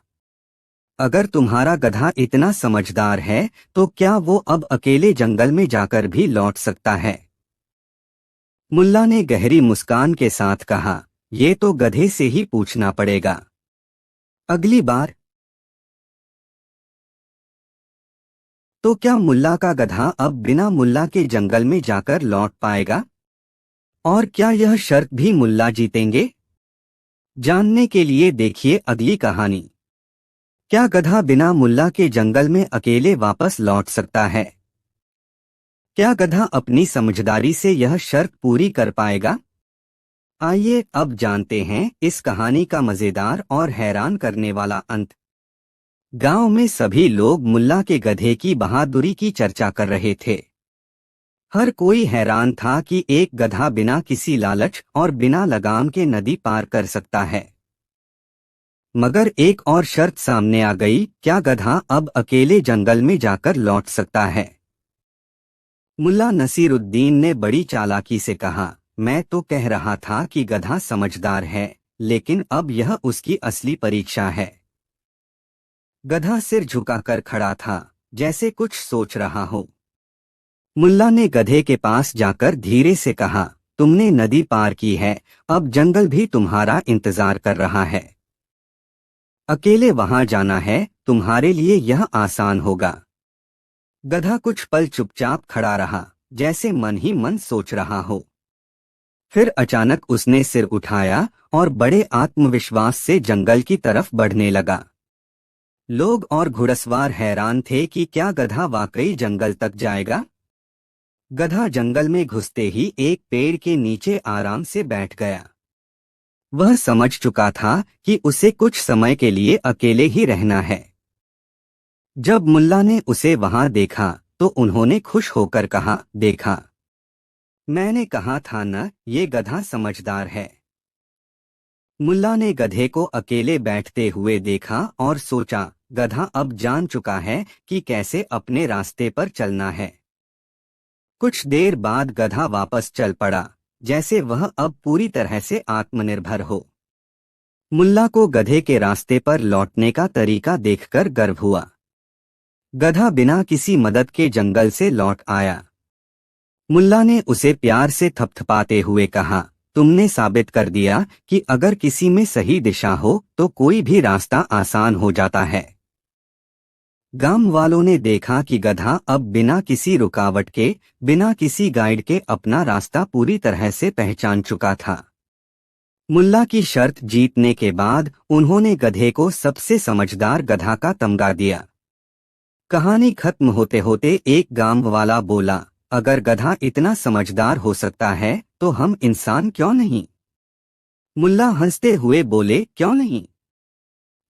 अगर तुम्हारा गधा इतना समझदार है तो क्या वो अब अकेले जंगल में जाकर भी लौट सकता है? मुल्ला ने गहरी मुस्कान के साथ कहा, ये तो गधे से ही पूछना पड़ेगा। अगली बार तो क्या मुल्ला का गधा अब बिना मुल्ला के जंगल में जाकर लौट पाएगा? और क्या यह शर्त भी मुल्ला जीतेंगे? जानने के लिए देखिए अगली कहानी। क्या गधा बिना मुल्ला के जंगल में अकेले वापस लौट सकता है? क्या गधा अपनी समझदारी से यह शर्त पूरी कर पाएगा? आइए अब जानते हैं इस कहानी का मजेदार और हैरान करने वाला अंत। गांव में सभी लोग मुल्ला के गधे की बहादुरी की चर्चा कर रहे थे। हर कोई हैरान था कि एक गधा बिना किसी लालच और बिना लगाम के नदी पार कर सकता है। मगर एक और शर्त सामने आ गई, क्या गधा अब अकेले जंगल में जाकर लौट सकता है? मुल्ला नसीरुद्दीन ने बड़ी चालाकी से कहा, मैं तो कह रहा था कि गधा समझदार है, लेकिन अब यह उसकी असली परीक्षा है। गधा सिर झुकाकर खड़ा था, जैसे कुछ सोच रहा हो। मुल्ला ने गधे के पास जाकर धीरे से कहा, तुमने नदी पार की है, अब जंगल भी तुम्हारा इंतजार कर रहा है। अकेले वहां जाना है, तुम्हारे लिए यह आसान होगा। गधा कुछ पल चुपचाप खड़ा रहा, जैसे मन ही मन सोच रहा हो। फिर अचानक उसने सिर उठाया और बड़े आत्मविश्वास से जंगल की तरफ बढ़ने लगा। लोग और घुड़सवार हैरान थे कि क्या गधा वाकई जंगल तक जाएगा। गधा जंगल में घुसते ही एक पेड़ के नीचे आराम से बैठ गया। वह समझ चुका था कि उसे कुछ समय के लिए अकेले ही रहना है। जब मुल्ला ने उसे वहां देखा तो उन्होंने खुश होकर कहा, देखा, मैंने कहा था न, ये गधा समझदार है। मुल्ला ने गधे को अकेले बैठते हुए देखा और सोचा, गधा अब जान चुका है कि कैसे अपने रास्ते पर चलना है। कुछ देर बाद गधा वापस चल पड़ा, जैसे वह अब पूरी तरह से आत्मनिर्भर हो। मुल्ला को गधे के रास्ते पर लौटने का तरीका देखकर गर्व हुआ। गधा बिना किसी मदद के जंगल से लौट आया। मुल्ला ने उसे प्यार से थपथपाते हुए कहा, तुमने साबित कर दिया कि अगर किसी में सही दिशा हो तो कोई भी रास्ता आसान हो जाता है। गांव वालों ने देखा कि गधा अब बिना किसी रुकावट के, बिना किसी गाइड के अपना रास्ता पूरी तरह से पहचान चुका था। मुल्ला की शर्त जीतने के बाद उन्होंने गधे को सबसे समझदार गधा का तमगा दिया। कहानी खत्म होते होते एक गांव वाला बोला, अगर गधा इतना समझदार हो सकता है तो हम इंसान क्यों नहीं। मुल्ला हंसते हुए बोले, क्यों नहीं,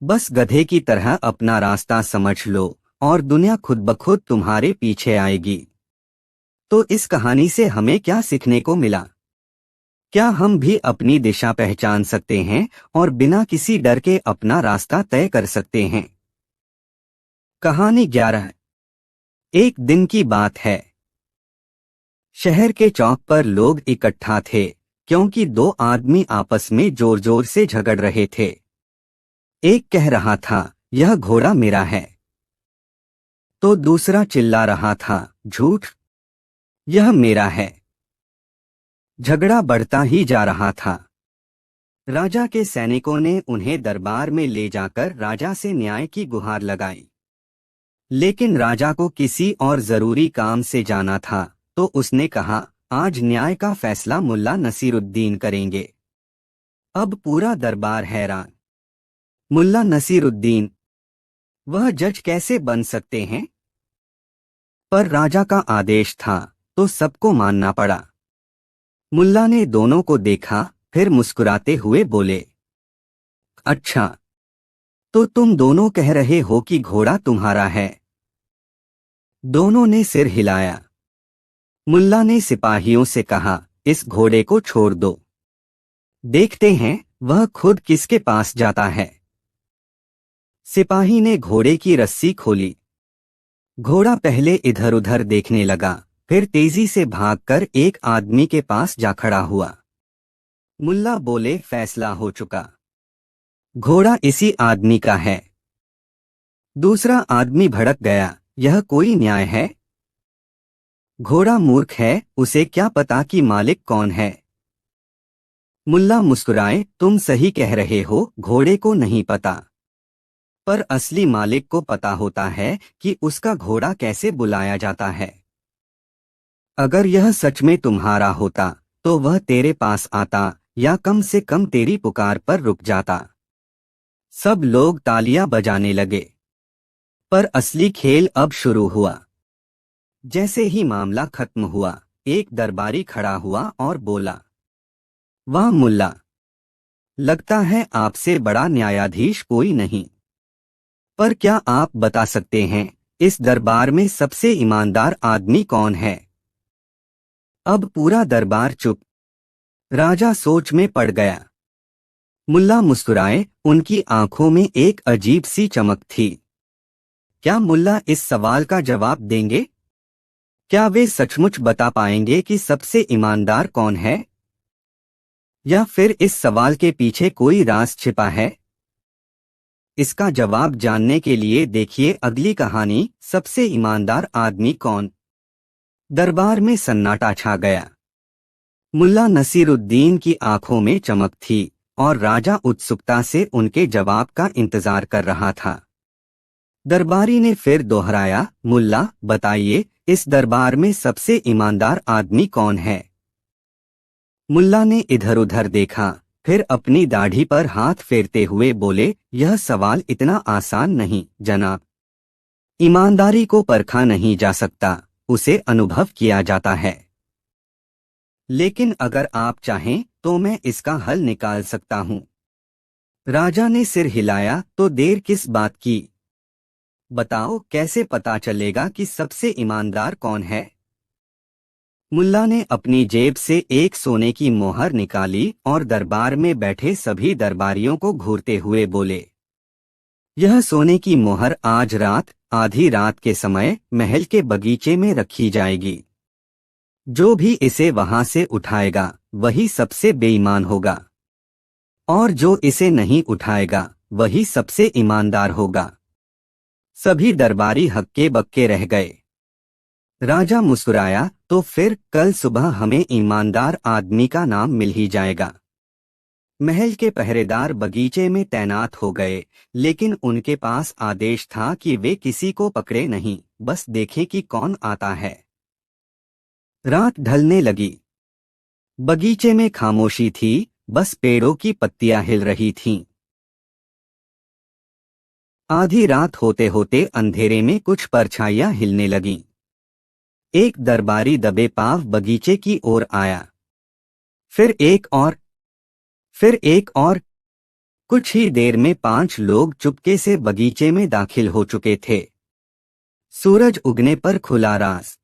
बस गधे की तरह अपना रास्ता समझ लो और दुनिया खुद ब खुद तुम्हारे पीछे आएगी। तो इस कहानी से हमें क्या सीखने को मिला? क्या हम भी अपनी दिशा पहचान सकते हैं और बिना किसी डर के अपना रास्ता तय कर सकते हैं? कहानी 11। एक दिन की बात है। शहर के चौक पर लोग इकट्ठा थे, क्योंकि दो आदमी आपस में जोर जोर से झगड़ रहे थे। एक कह रहा था, यह घोड़ा मेरा है, तो दूसरा चिल्ला रहा था, झूठ, यह मेरा है। झगड़ा बढ़ता ही जा रहा था। राजा के सैनिकों ने उन्हें दरबार में ले जाकर राजा से न्याय की गुहार लगाई। लेकिन राजा को किसी और जरूरी काम से जाना था, तो उसने कहा, आज न्याय का फैसला मुल्ला नसीरुद्दीन करेंगे। अब पूरा दरबार हैरान। मुल्ला नसीरुद्दीन, वह जज कैसे बन सकते हैं? पर राजा का आदेश था, तो सबको मानना पड़ा। मुल्ला ने दोनों को देखा, फिर मुस्कुराते हुए बोले, अच्छा, तो तुम दोनों कह रहे हो कि घोड़ा तुम्हारा है? दोनों ने सिर हिलाया। मुल्ला ने सिपाहियों से कहा, इस घोड़े को छोड़ दो, देखते हैं वह खुद किसके पास जाता है। सिपाही ने घोड़े की रस्सी खोली। घोड़ा पहले इधर उधर देखने लगा, फिर तेजी से भागकर एक आदमी के पास जा खड़ा हुआ। मुल्ला बोले, फैसला हो चुका, घोड़ा इसी आदमी का है। दूसरा आदमी भड़क गया, यह कोई न्याय है? घोड़ा मूर्ख है, उसे क्या पता कि मालिक कौन है। मुल्ला मुस्कुराए, तुम सही कह रहे हो, घोड़े को नहीं पता, पर असली मालिक को पता होता है कि उसका घोड़ा कैसे बुलाया जाता है। अगर यह सच में तुम्हारा होता तो वह तेरे पास आता, या कम से कम तेरी पुकार पर रुक जाता। सब लोग तालियां बजाने लगे। पर असली खेल अब शुरू हुआ। जैसे ही मामला खत्म हुआ, एक दरबारी खड़ा हुआ और बोला, वाह मुल्ला, लगता है आपसे बड़ा न्यायाधीश कोई नहीं। पर क्या आप बता सकते हैं, इस दरबार में सबसे ईमानदार आदमी कौन है? अब पूरा दरबार चुप। राजा सोच में पड़ गया। मुल्ला मुस्कुराए, उनकी आंखों में एक अजीब सी चमक थी। क्या मुल्ला इस सवाल का जवाब देंगे? क्या वे सचमुच बता पाएंगे कि सबसे ईमानदार कौन है? या फिर इस सवाल के पीछे कोई राज छिपा है? इसका जवाब जानने के लिए देखिए अगली कहानी, सबसे ईमानदार आदमी कौन। दरबार में सन्नाटा छा गया। मुल्ला नसीरुद्दीन की आंखों में चमक थी और राजा उत्सुकता से उनके जवाब का इंतजार कर रहा था। दरबारी ने फिर दोहराया, मुल्ला बताइए, इस दरबार में सबसे ईमानदार आदमी कौन है। मुल्ला ने इधर उधर देखा, फिर अपनी दाढ़ी पर हाथ फेरते हुए बोले, यह सवाल इतना आसान नहीं जनाब। ईमानदारी को परखा नहीं जा सकता, उसे अनुभव किया जाता है। लेकिन अगर आप चाहें तो मैं इसका हल निकाल सकता हूं। राजा ने सिर हिलाया, तो देर किस बात की, बताओ कैसे पता चलेगा कि सबसे ईमानदार कौन है। मुल्ला ने अपनी जेब से एक सोने की मोहर निकाली और दरबार में बैठे सभी दरबारियों को घूरते हुए बोले, यह सोने की मोहर आज रात आधी रात के समय महल के बगीचे में रखी जाएगी। जो भी इसे वहां से उठाएगा वही सबसे बेईमान होगा, और जो इसे नहीं उठाएगा वही सबसे ईमानदार होगा। सभी दरबारी हक्के बक्के रह गए। राजा मुस्कुराया, तो फिर कल सुबह हमें ईमानदार आदमी का नाम मिल ही जाएगा। महल के पहरेदार बगीचे में तैनात हो गए, लेकिन उनके पास आदेश था कि वे किसी को पकड़े नहीं, बस देखें कि कौन आता है। रात ढलने लगी। बगीचे में खामोशी थी, बस पेड़ों की पत्तियां हिल रही थीं। आधी रात होते होते अंधेरे में कुछ परछाइयां हिलने लगीं। एक दरबारी दबे पांव बगीचे की ओर आया। फिर एक और, फिर एक और। कुछ ही देर में 5 लोग चुपके से बगीचे में दाखिल हो चुके थे। सूरज उगने पर खुला रास।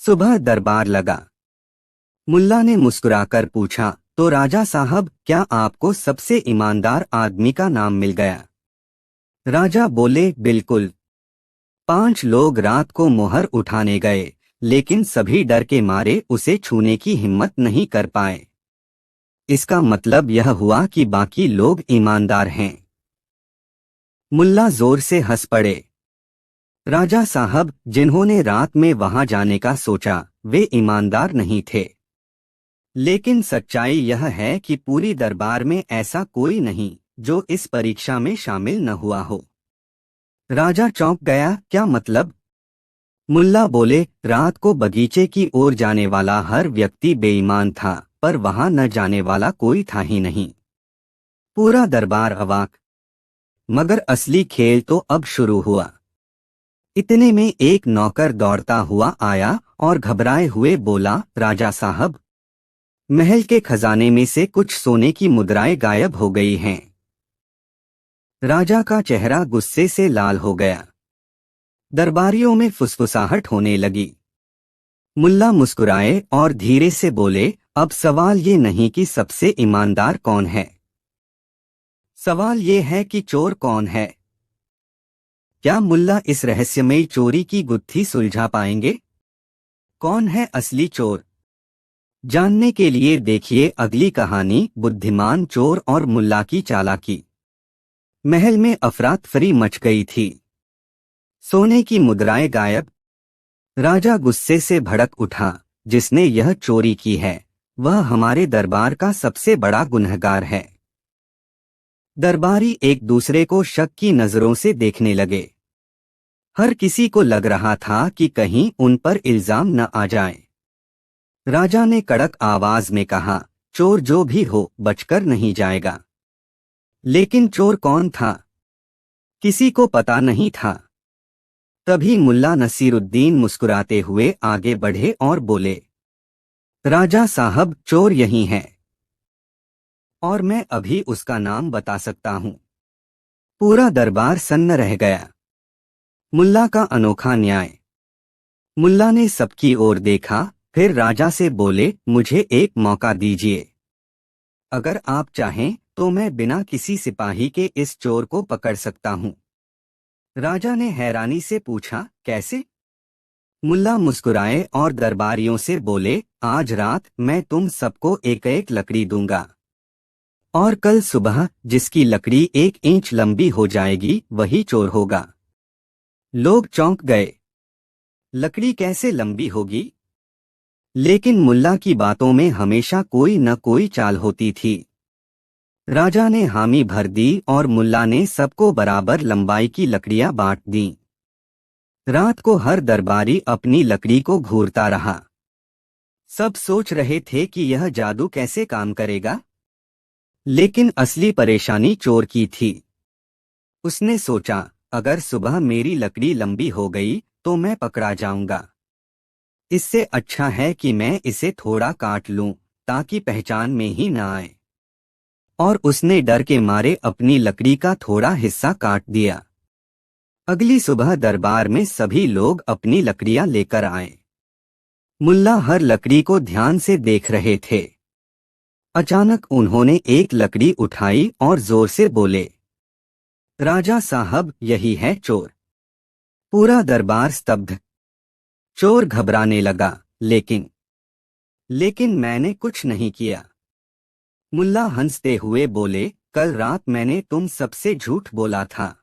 सुबह दरबार लगा। मुल्ला ने मुस्कुराकर पूछा, तो राजा साहब, क्या आपको सबसे ईमानदार आदमी का नाम मिल गया। राजा बोले, बिल्कुल। 5 लोग रात को मोहर उठाने गए, लेकिन सभी डर के मारे उसे छूने की हिम्मत नहीं कर पाए। इसका मतलब यह हुआ कि बाकी लोग ईमानदार हैं। मुल्ला जोर से हंस पड़े। राजा साहब, जिन्होंने रात में वहां जाने का सोचा वे ईमानदार नहीं थे। लेकिन सच्चाई यह है कि पूरी दरबार में ऐसा कोई नहीं जो इस परीक्षा में शामिल न हुआ हो। राजा चौंक गया, क्या मतलब। मुल्ला बोले, रात को बगीचे की ओर जाने वाला हर व्यक्ति बेईमान था, पर वहां न जाने वाला कोई था ही नहीं। पूरा दरबार अवाक। मगर असली खेल तो अब शुरू हुआ। इतने में एक नौकर दौड़ता हुआ आया और घबराए हुए बोला, राजा साहब, महल के खजाने में से कुछ सोने की मुद्राएं गायब हो गई हैं। राजा का चेहरा गुस्से से लाल हो गया। दरबारियों में फुसफुसाहट होने लगी। मुल्ला मुस्कुराए और धीरे से बोले, अब सवाल ये नहीं कि सबसे ईमानदार कौन है, सवाल ये है कि चोर कौन है। क्या मुल्ला इस रहस्यमयी चोरी की गुत्थी सुलझा पाएंगे। कौन है असली चोर, जानने के लिए देखिए अगली कहानी, बुद्धिमान चोर और मुल्ला की चालाकी। महल में अफरातफरी मच गई थी। सोने की मुद्राएं गायब। राजा गुस्से से भड़क उठा, जिसने यह चोरी की है वह हमारे दरबार का सबसे बड़ा गुनहगार है। दरबारी एक दूसरे को शक की नजरों से देखने लगे। हर किसी को लग रहा था कि कहीं उन पर इल्जाम न आ जाए। राजा ने कड़क आवाज में कहा, चोर जो भी हो बचकर नहीं जाएगा। लेकिन चोर कौन था, किसी को पता नहीं था। तभी मुल्ला नसीरुद्दीन मुस्कुराते हुए आगे बढ़े और बोले, राजा साहब, चोर यही है, और मैं अभी उसका नाम बता सकता हूं। पूरा दरबार सन्न रह गया। मुल्ला का अनोखा न्याय। मुल्ला ने सबकी ओर देखा, फिर राजा से बोले, मुझे एक मौका दीजिए। अगर आप चाहें तो मैं बिना किसी सिपाही के इस चोर को पकड़ सकता हूं। राजा ने हैरानी से पूछा, कैसे। मुल्ला मुस्कुराए और दरबारियों से बोले, आज रात मैं तुम सबको एक एक लकड़ी दूंगा। और कल सुबह जिसकी लकड़ी 1 इंच लंबी हो जाएगी वही चोर होगा। लोग चौंक गए। लकड़ी कैसे लंबी होगी? लेकिन मुल्ला की बातों में हमेशा कोई न कोई चाल होती थी। राजा ने हामी भर दी और मुल्ला ने सबको बराबर लंबाई की लकड़ियां बांट दीं। रात को हर दरबारी अपनी लकड़ी को घूरता रहा। सब सोच रहे थे कि यह जादू कैसे काम करेगा। लेकिन असली परेशानी चोर की थी। उसने सोचा, अगर सुबह मेरी लकड़ी लंबी हो गई तो मैं पकड़ा जाऊंगा। इससे अच्छा है कि मैं इसे थोड़ा काट लूं ताकि पहचान में ही न आए। और उसने डर के मारे अपनी लकड़ी का थोड़ा हिस्सा काट दिया। अगली सुबह दरबार में सभी लोग अपनी लकड़ियां लेकर आए। मुल्ला हर लकड़ी को ध्यान से देख रहे थे। अचानक उन्होंने एक लकड़ी उठाई और जोर से बोले, राजा साहब, यही है चोर। पूरा दरबार स्तब्ध। चोर घबराने लगा, लेकिन मैंने कुछ नहीं किया। मुल्ला हंसते हुए बोले, कल रात मैंने तुम सबसे झूठ बोला था।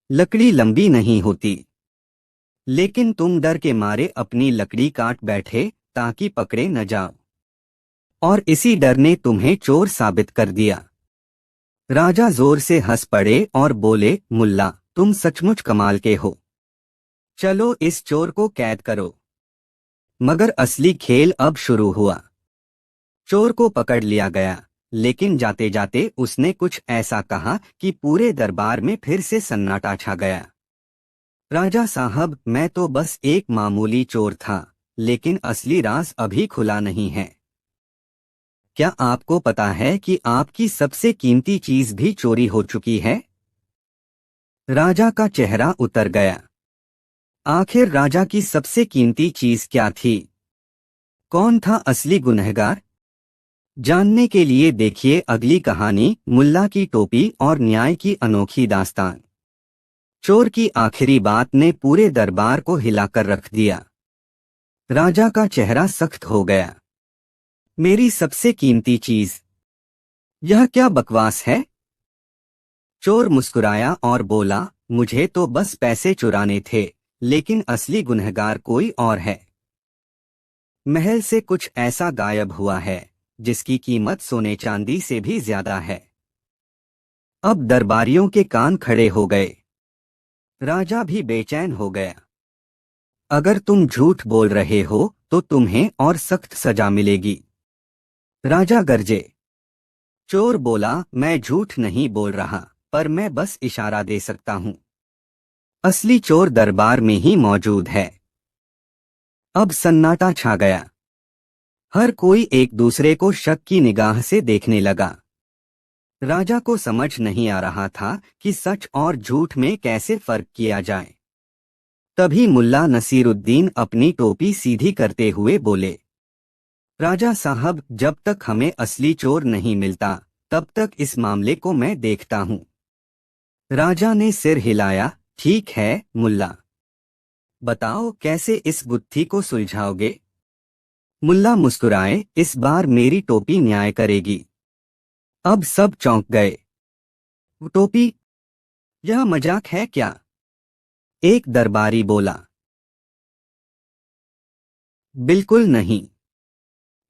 लकड़ी लंबी नहीं होती। लेकिन तुम डर के मारे अपनी लकड़ी काट बैठे ताकि पकड़े न जाओ। और इसी डर ने तुम्हें चोर साबित कर दिया। राजा जोर से हंस पड़े और बोले, मुल्ला, तुम सचमुच कमाल के हो। चलो इस चोर को कैद करो। मगर असली खेल अब शुरू हुआ। चोर को पकड़ लिया गया, लेकिन जाते जाते उसने कुछ ऐसा कहा कि पूरे दरबार में फिर से सन्नाटा छा गया। राजा साहब, मैं तो बस एक मामूली चोर था, लेकिन असली राज अभी खुला नहीं है। क्या आपको पता है कि आपकी सबसे कीमती चीज भी चोरी हो चुकी है? राजा का चेहरा उतर गया। आखिर राजा की सबसे कीमती चीज क्या थी? कौन था असली गुनहगार? जानने के लिए देखिए अगली कहानी, मुल्ला की टोपी और न्याय की अनोखी दास्तान। चोर की आखिरी बात ने पूरे दरबार को हिलाकर रख दिया। राजा का चेहरा सख्त हो गया। मेरी सबसे कीमती चीज? यह क्या बकवास है? चोर मुस्कुराया और बोला, मुझे तो बस पैसे चुराने थे, लेकिन असली गुनहगार कोई और है। महल से कुछ ऐसा गायब हुआ है जिसकी कीमत सोने चांदी से भी ज्यादा है। अब दरबारियों के कान खड़े हो गए। राजा भी बेचैन हो गया। अगर तुम झूठ बोल रहे हो तो तुम्हें और सख्त सजा मिलेगी। राजा गरजे। चोर बोला, मैं झूठ नहीं बोल रहा, पर मैं बस इशारा दे सकता हूं। असली चोर दरबार में ही मौजूद है। अब सन्नाटा छा गया। हर कोई एक दूसरे को शक की निगाह से देखने लगा। राजा को समझ नहीं आ रहा था कि सच और झूठ में कैसे फर्क किया जाए। तभी मुल्ला नसीरुद्दीन अपनी टोपी सीधी करते हुए बोले, राजा साहब, जब तक हमें असली चोर नहीं मिलता तब तक इस मामले को मैं देखता हूं। राजा ने सिर हिलाया, ठीक है मुल्ला। बताओ कैसे इस गुत्थी को सुलझाओगे? मुल्ला मुस्कुराए, इस बार मेरी टोपी न्याय करेगी। अब सब चौंक गए। टोपी? यह मजाक है क्या? एक दरबारी बोला। बिल्कुल नहीं।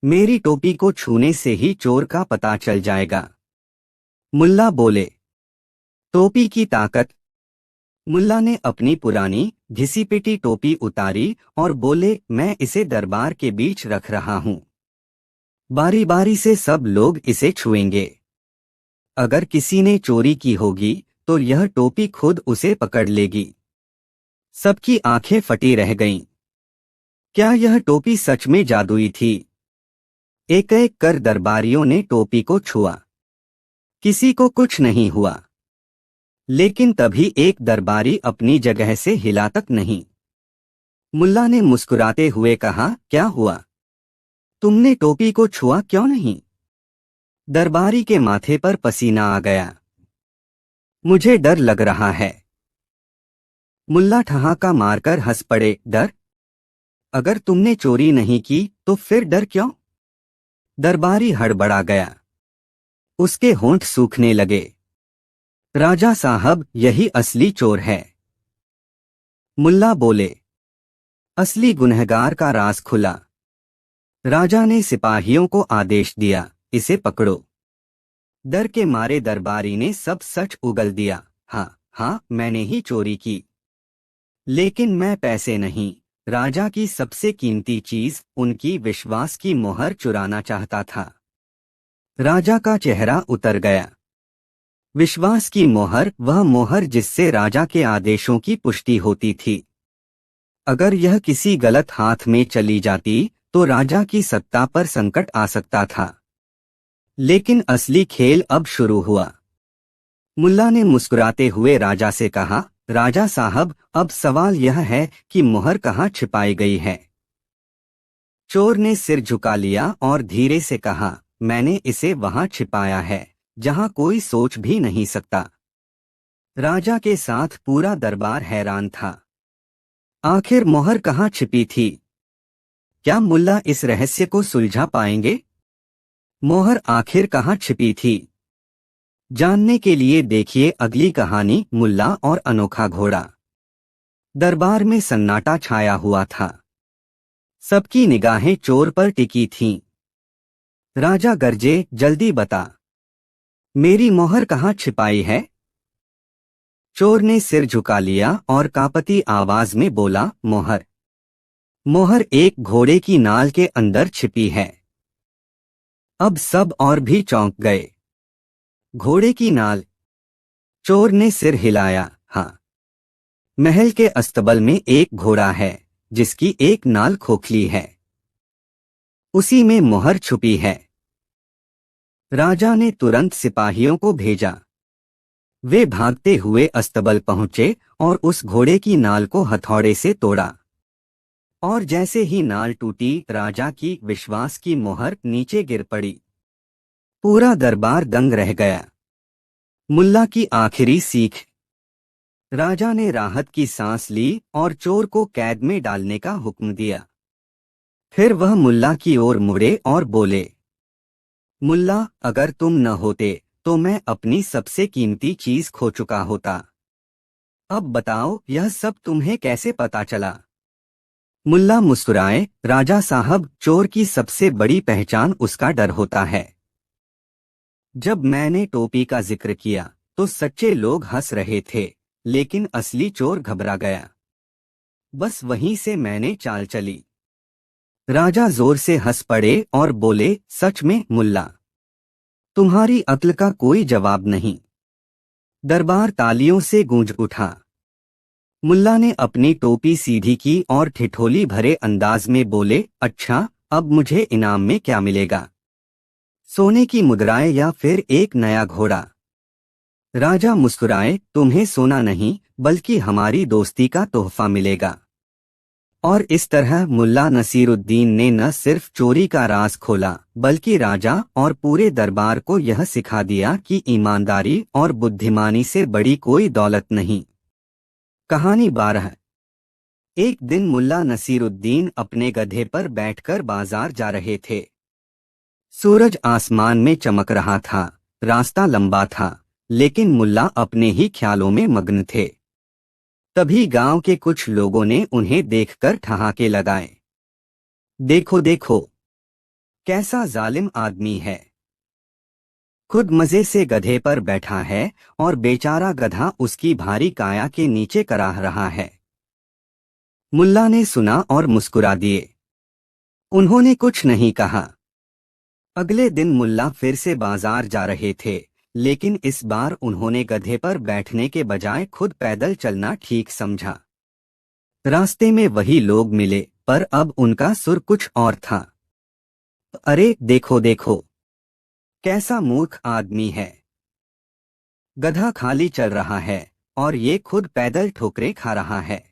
मेरी टोपी को छूने से ही चोर का पता चल जाएगा। मुल्ला बोले। टोपी की ताकत? मुल्ला ने अपनी पुरानी घिसी पिटी टोपी उतारी और बोले, मैं इसे दरबार के बीच रख रहा हूं। बारी बारी से सब लोग इसे छुएंगे। अगर किसी ने चोरी की होगी तो यह टोपी खुद उसे पकड़ लेगी। सबकी आंखें फटी रह गईं। क्या यह टोपी सच में जादुई थी? एक एक कर दरबारियों ने टोपी को छुआ। किसी को कुछ नहीं हुआ। लेकिन तभी एक दरबारी अपनी जगह से हिला तक नहीं। मुल्ला ने मुस्कुराते हुए कहा, क्या हुआ? तुमने टोपी को छुआ क्यों नहीं? दरबारी के माथे पर पसीना आ गया। मुझे डर लग रहा है। मुल्ला ठहाका मारकर हंस पड़े, डर? अगर तुमने चोरी नहीं की तो फिर डर क्यों? दरबारी हड़बड़ा गया। उसके होंठ सूखने लगे। राजा साहब, यही असली चोर है। मुल्ला बोले। असली गुनहगार का राज खुला। राजा ने सिपाहियों को आदेश दिया, इसे पकड़ो। डर के मारे दरबारी ने सब सच उगल दिया। हाँ हाँ, मैंने ही चोरी की, लेकिन मैं पैसे नहीं, राजा की सबसे कीमती चीज, उनकी विश्वास की मोहर चुराना चाहता था। राजा का चेहरा उतर गया। विश्वास की मोहर, वह मोहर जिससे राजा के आदेशों की पुष्टि होती थी। अगर यह किसी गलत हाथ में चली जाती तो राजा की सत्ता पर संकट आ सकता था। लेकिन असली खेल अब शुरू हुआ। मुल्ला ने मुस्कुराते हुए राजा से कहा, राजा साहब, अब सवाल यह है कि मोहर कहाँ छिपाई गई है। चोर ने सिर झुका लिया और धीरे से कहा, मैंने इसे वहां छिपाया है जहां कोई सोच भी नहीं सकता। राजा के साथ पूरा दरबार हैरान था। आखिर मोहर कहाँ छिपी थी? क्या मुल्ला इस रहस्य को सुलझा पाएंगे? मोहर आखिर कहाँ छिपी थी? जानने के लिए देखिए अगली कहानी, मुल्ला और अनोखा घोड़ा। दरबार में सन्नाटा छाया हुआ था। सबकी निगाहें चोर पर टिकी थीं। राजा गरजे, जल्दी बता, मेरी मोहर कहाँ छिपाई है? चोर ने सिर झुका लिया और कांपती आवाज में बोला, मोहर। मोहर एक घोड़े की नाल के अंदर छिपी है। अब सब और भी चौंक गए। घोड़े की नाल? चोर ने सिर हिलाया, हाँ। महल के अस्तबल में एक घोड़ा है जिसकी एक नाल खोखली है। उसी में मोहर छुपी है। राजा ने तुरंत सिपाहियों को भेजा। वे भागते हुए अस्तबल पहुंचे और उस घोड़े की नाल को हथौड़े से तोड़ा। और जैसे ही नाल टूटी, राजा की विश्वास की मोहर नीचे गिर पड़ी। पूरा दरबार दंग रह गया। मुल्ला की आखिरी सीख। राजा ने राहत की सांस ली और चोर को कैद में डालने का हुक्म दिया। फिर वह मुल्ला की ओर मुड़े और बोले, मुल्ला, अगर तुम न होते तो मैं अपनी सबसे कीमती चीज खो चुका होता। अब बताओ, यह सब तुम्हें कैसे पता चला? मुल्ला मुस्कुराए, राजा साहब, चोर की सबसे बड़ी पहचान उसका डर होता है। जब मैंने टोपी का जिक्र किया तो सच्चे लोग हंस रहे थे, लेकिन असली चोर घबरा गया। बस वहीं से मैंने चाल चली। राजा जोर से हंस पड़े और बोले, सच में मुल्ला, तुम्हारी अक्ल का कोई जवाब नहीं। दरबार तालियों से गूंज उठा। मुल्ला ने अपनी टोपी सीधी की और ठिठोली भरे अंदाज में बोले, अच्छा, अब मुझे इनाम में क्या मिलेगा? सोने की मुद्राएं या फिर एक नया घोड़ा? राजा मुस्कुराए, तुम्हें सोना नहीं बल्कि हमारी दोस्ती का तोहफा मिलेगा। और इस तरह मुल्ला नसीरुद्दीन ने न सिर्फ चोरी का राज खोला, बल्कि राजा और पूरे दरबार को यह सिखा दिया कि ईमानदारी और बुद्धिमानी से बड़ी कोई दौलत नहीं। कहानी 12। एक दिन मुल्ला नसीरुद्दीन अपने गधे पर बैठकर बाजार जा रहे थे। सूरज आसमान में चमक रहा था। रास्ता लंबा था, लेकिन मुल्ला अपने ही ख्यालों में मग्न थे। तभी गांव के कुछ लोगों ने उन्हें देखकर ठहाके लगाए। देखो देखो, कैसा जालिम आदमी है, खुद मजे से गधे पर बैठा है और बेचारा गधा उसकी भारी काया के नीचे कराह रहा है। मुल्ला ने सुना और मुस्कुरा दिए। उन्होंने कुछ नहीं कहा। अगले दिन मुल्ला फिर से बाजार जा रहे थे, लेकिन इस बार उन्होंने गधे पर बैठने के बजाय खुद पैदल चलना ठीक समझा। रास्ते में वही लोग मिले, पर अब उनका सुर कुछ और था। अरे देखो देखो, कैसा मूर्ख आदमी है, गधा खाली चल रहा है और ये खुद पैदल ठोकरें खा रहा है।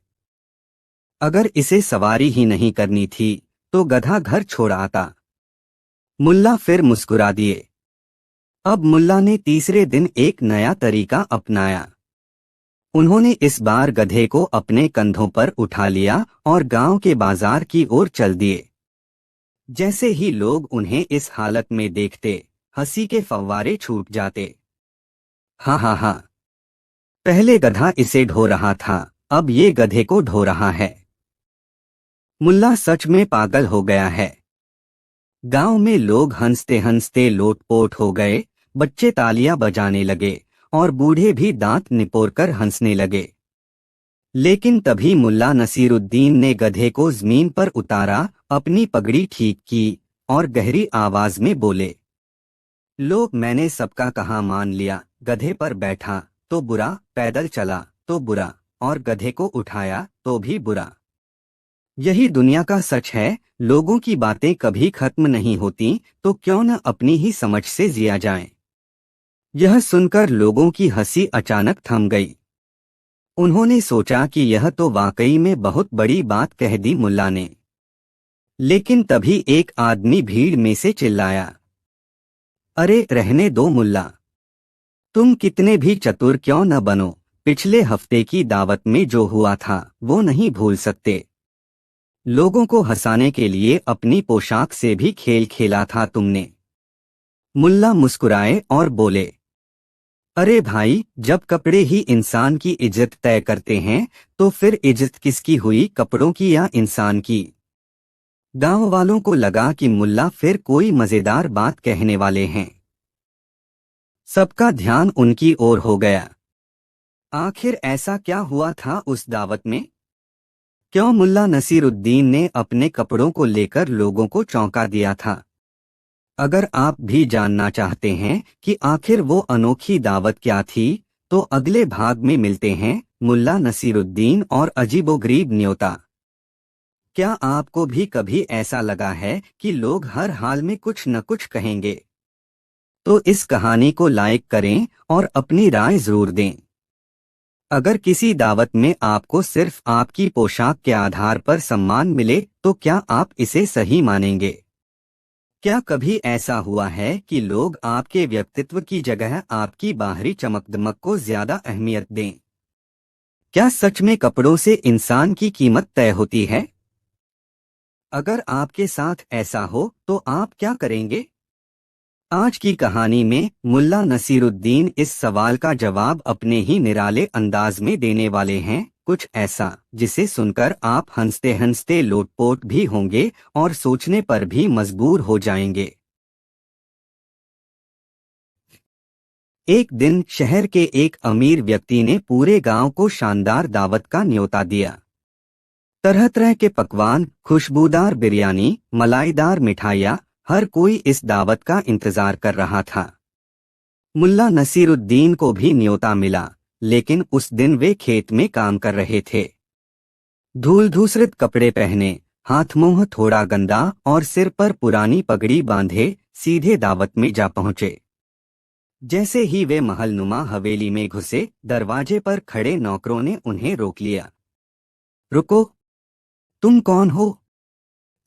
अगर इसे सवारी ही नहीं करनी थी तो गधा घर छोड़ आता। मुल्ला फिर मुस्कुरा दिए। अब मुल्ला ने तीसरे दिन एक नया तरीका अपनाया। उन्होंने इस बार गधे को अपने कंधों पर उठा लिया और गांव के बाजार की ओर चल दिए। जैसे ही लोग उन्हें इस हालत में देखते, हंसी के फव्वारे छूट जाते। हाँ हाँ हाँ, पहले गधा इसे ढो रहा था, अब ये गधे को ढो रहा है। मुल्ला सच में पागल हो गया है। गांव में लोग हंसते हंसते लोटपोट हो गए, बच्चे तालियां बजाने लगे और बूढ़े भी दांत निपोरकर हंसने लगे। लेकिन तभी मुल्ला नसीरुद्दीन ने गधे को जमीन पर उतारा, अपनी पगड़ी ठीक की और गहरी आवाज में बोले, लोग मैंने सबका कहा मान लिया, गधे पर बैठा तो बुरा, पैदल चला तो बुरा, और गधे को उठाया तो भी बुरा। यही दुनिया का सच है। लोगों की बातें कभी खत्म नहीं होती, तो क्यों न अपनी ही समझ से जिया जाए। यह सुनकर लोगों की हंसी अचानक थम गई। उन्होंने सोचा कि यह तो वाकई में बहुत बड़ी बात कह दी मुल्ला ने। लेकिन तभी एक आदमी भीड़ में से चिल्लाया, अरे रहने दो मुल्ला, तुम कितने भी चतुर क्यों न बनो, पिछले हफ्ते की दावत में जो हुआ था वो नहीं भूल सकते। लोगों को हंसाने के लिए अपनी पोशाक से भी खेल खेला था तुमने। मुल्ला मुस्कुराए और बोले, अरे भाई, जब कपड़े ही इंसान की इज्जत तय करते हैं तो फिर इज्जत किसकी हुई, कपड़ों की या इंसान की। गांव वालों को लगा कि मुल्ला फिर कोई मजेदार बात कहने वाले हैं। सबका ध्यान उनकी ओर हो गया। आखिर ऐसा क्या हुआ था उस दावत में? क्यों मुल्ला नसीरुद्दीन ने अपने कपड़ों को लेकर लोगों को चौंका दिया था? अगर आप भी जानना चाहते हैं कि आखिर वो अनोखी दावत क्या थी, तो अगले भाग में मिलते हैं, मुल्ला नसीरुद्दीन और अजीबोगरीब न्योता। क्या आपको भी कभी ऐसा लगा है कि लोग हर हाल में कुछ न कुछ कहेंगे? तो इस कहानी को लाइक करें और अपनी राय जरूर दें। अगर किसी दावत में आपको सिर्फ आपकी पोशाक के आधार पर सम्मान मिले तो क्या आप इसे सही मानेंगे? क्या कभी ऐसा हुआ है कि लोग आपके व्यक्तित्व की जगह आपकी बाहरी चमकदमक को ज्यादा अहमियत दें? क्या सच में कपड़ों से इंसान की कीमत तय होती है? अगर आपके साथ ऐसा हो तो आप क्या करेंगे? आज की कहानी में मुल्ला नसीरुद्दीन इस सवाल का जवाब अपने ही निराले अंदाज में देने वाले हैं, कुछ ऐसा जिसे सुनकर आप हंसते हंसते लोटपोट भी होंगे और सोचने पर भी मजबूर हो जाएंगे। एक दिन शहर के एक अमीर व्यक्ति ने पूरे गांव को शानदार दावत का न्योता दिया। तरह तरह के पकवान, खुशबूदार बिरयानी, मलाईदार मिठाइयाँ, हर कोई इस दावत का इंतजार कर रहा था। मुल्ला नसीरुद्दीन को भी न्योता मिला, लेकिन उस दिन वे खेत में काम कर रहे थे। धूल धूसरित कपड़े पहने, हाथ मुंह थोड़ा गंदा और सिर पर पुरानी पगड़ी बांधे सीधे दावत में जा पहुंचे। जैसे ही वे महलनुमा हवेली में घुसे, दरवाजे पर खड़े नौकरों ने उन्हें रोक लिया। रुको, तुम कौन हो?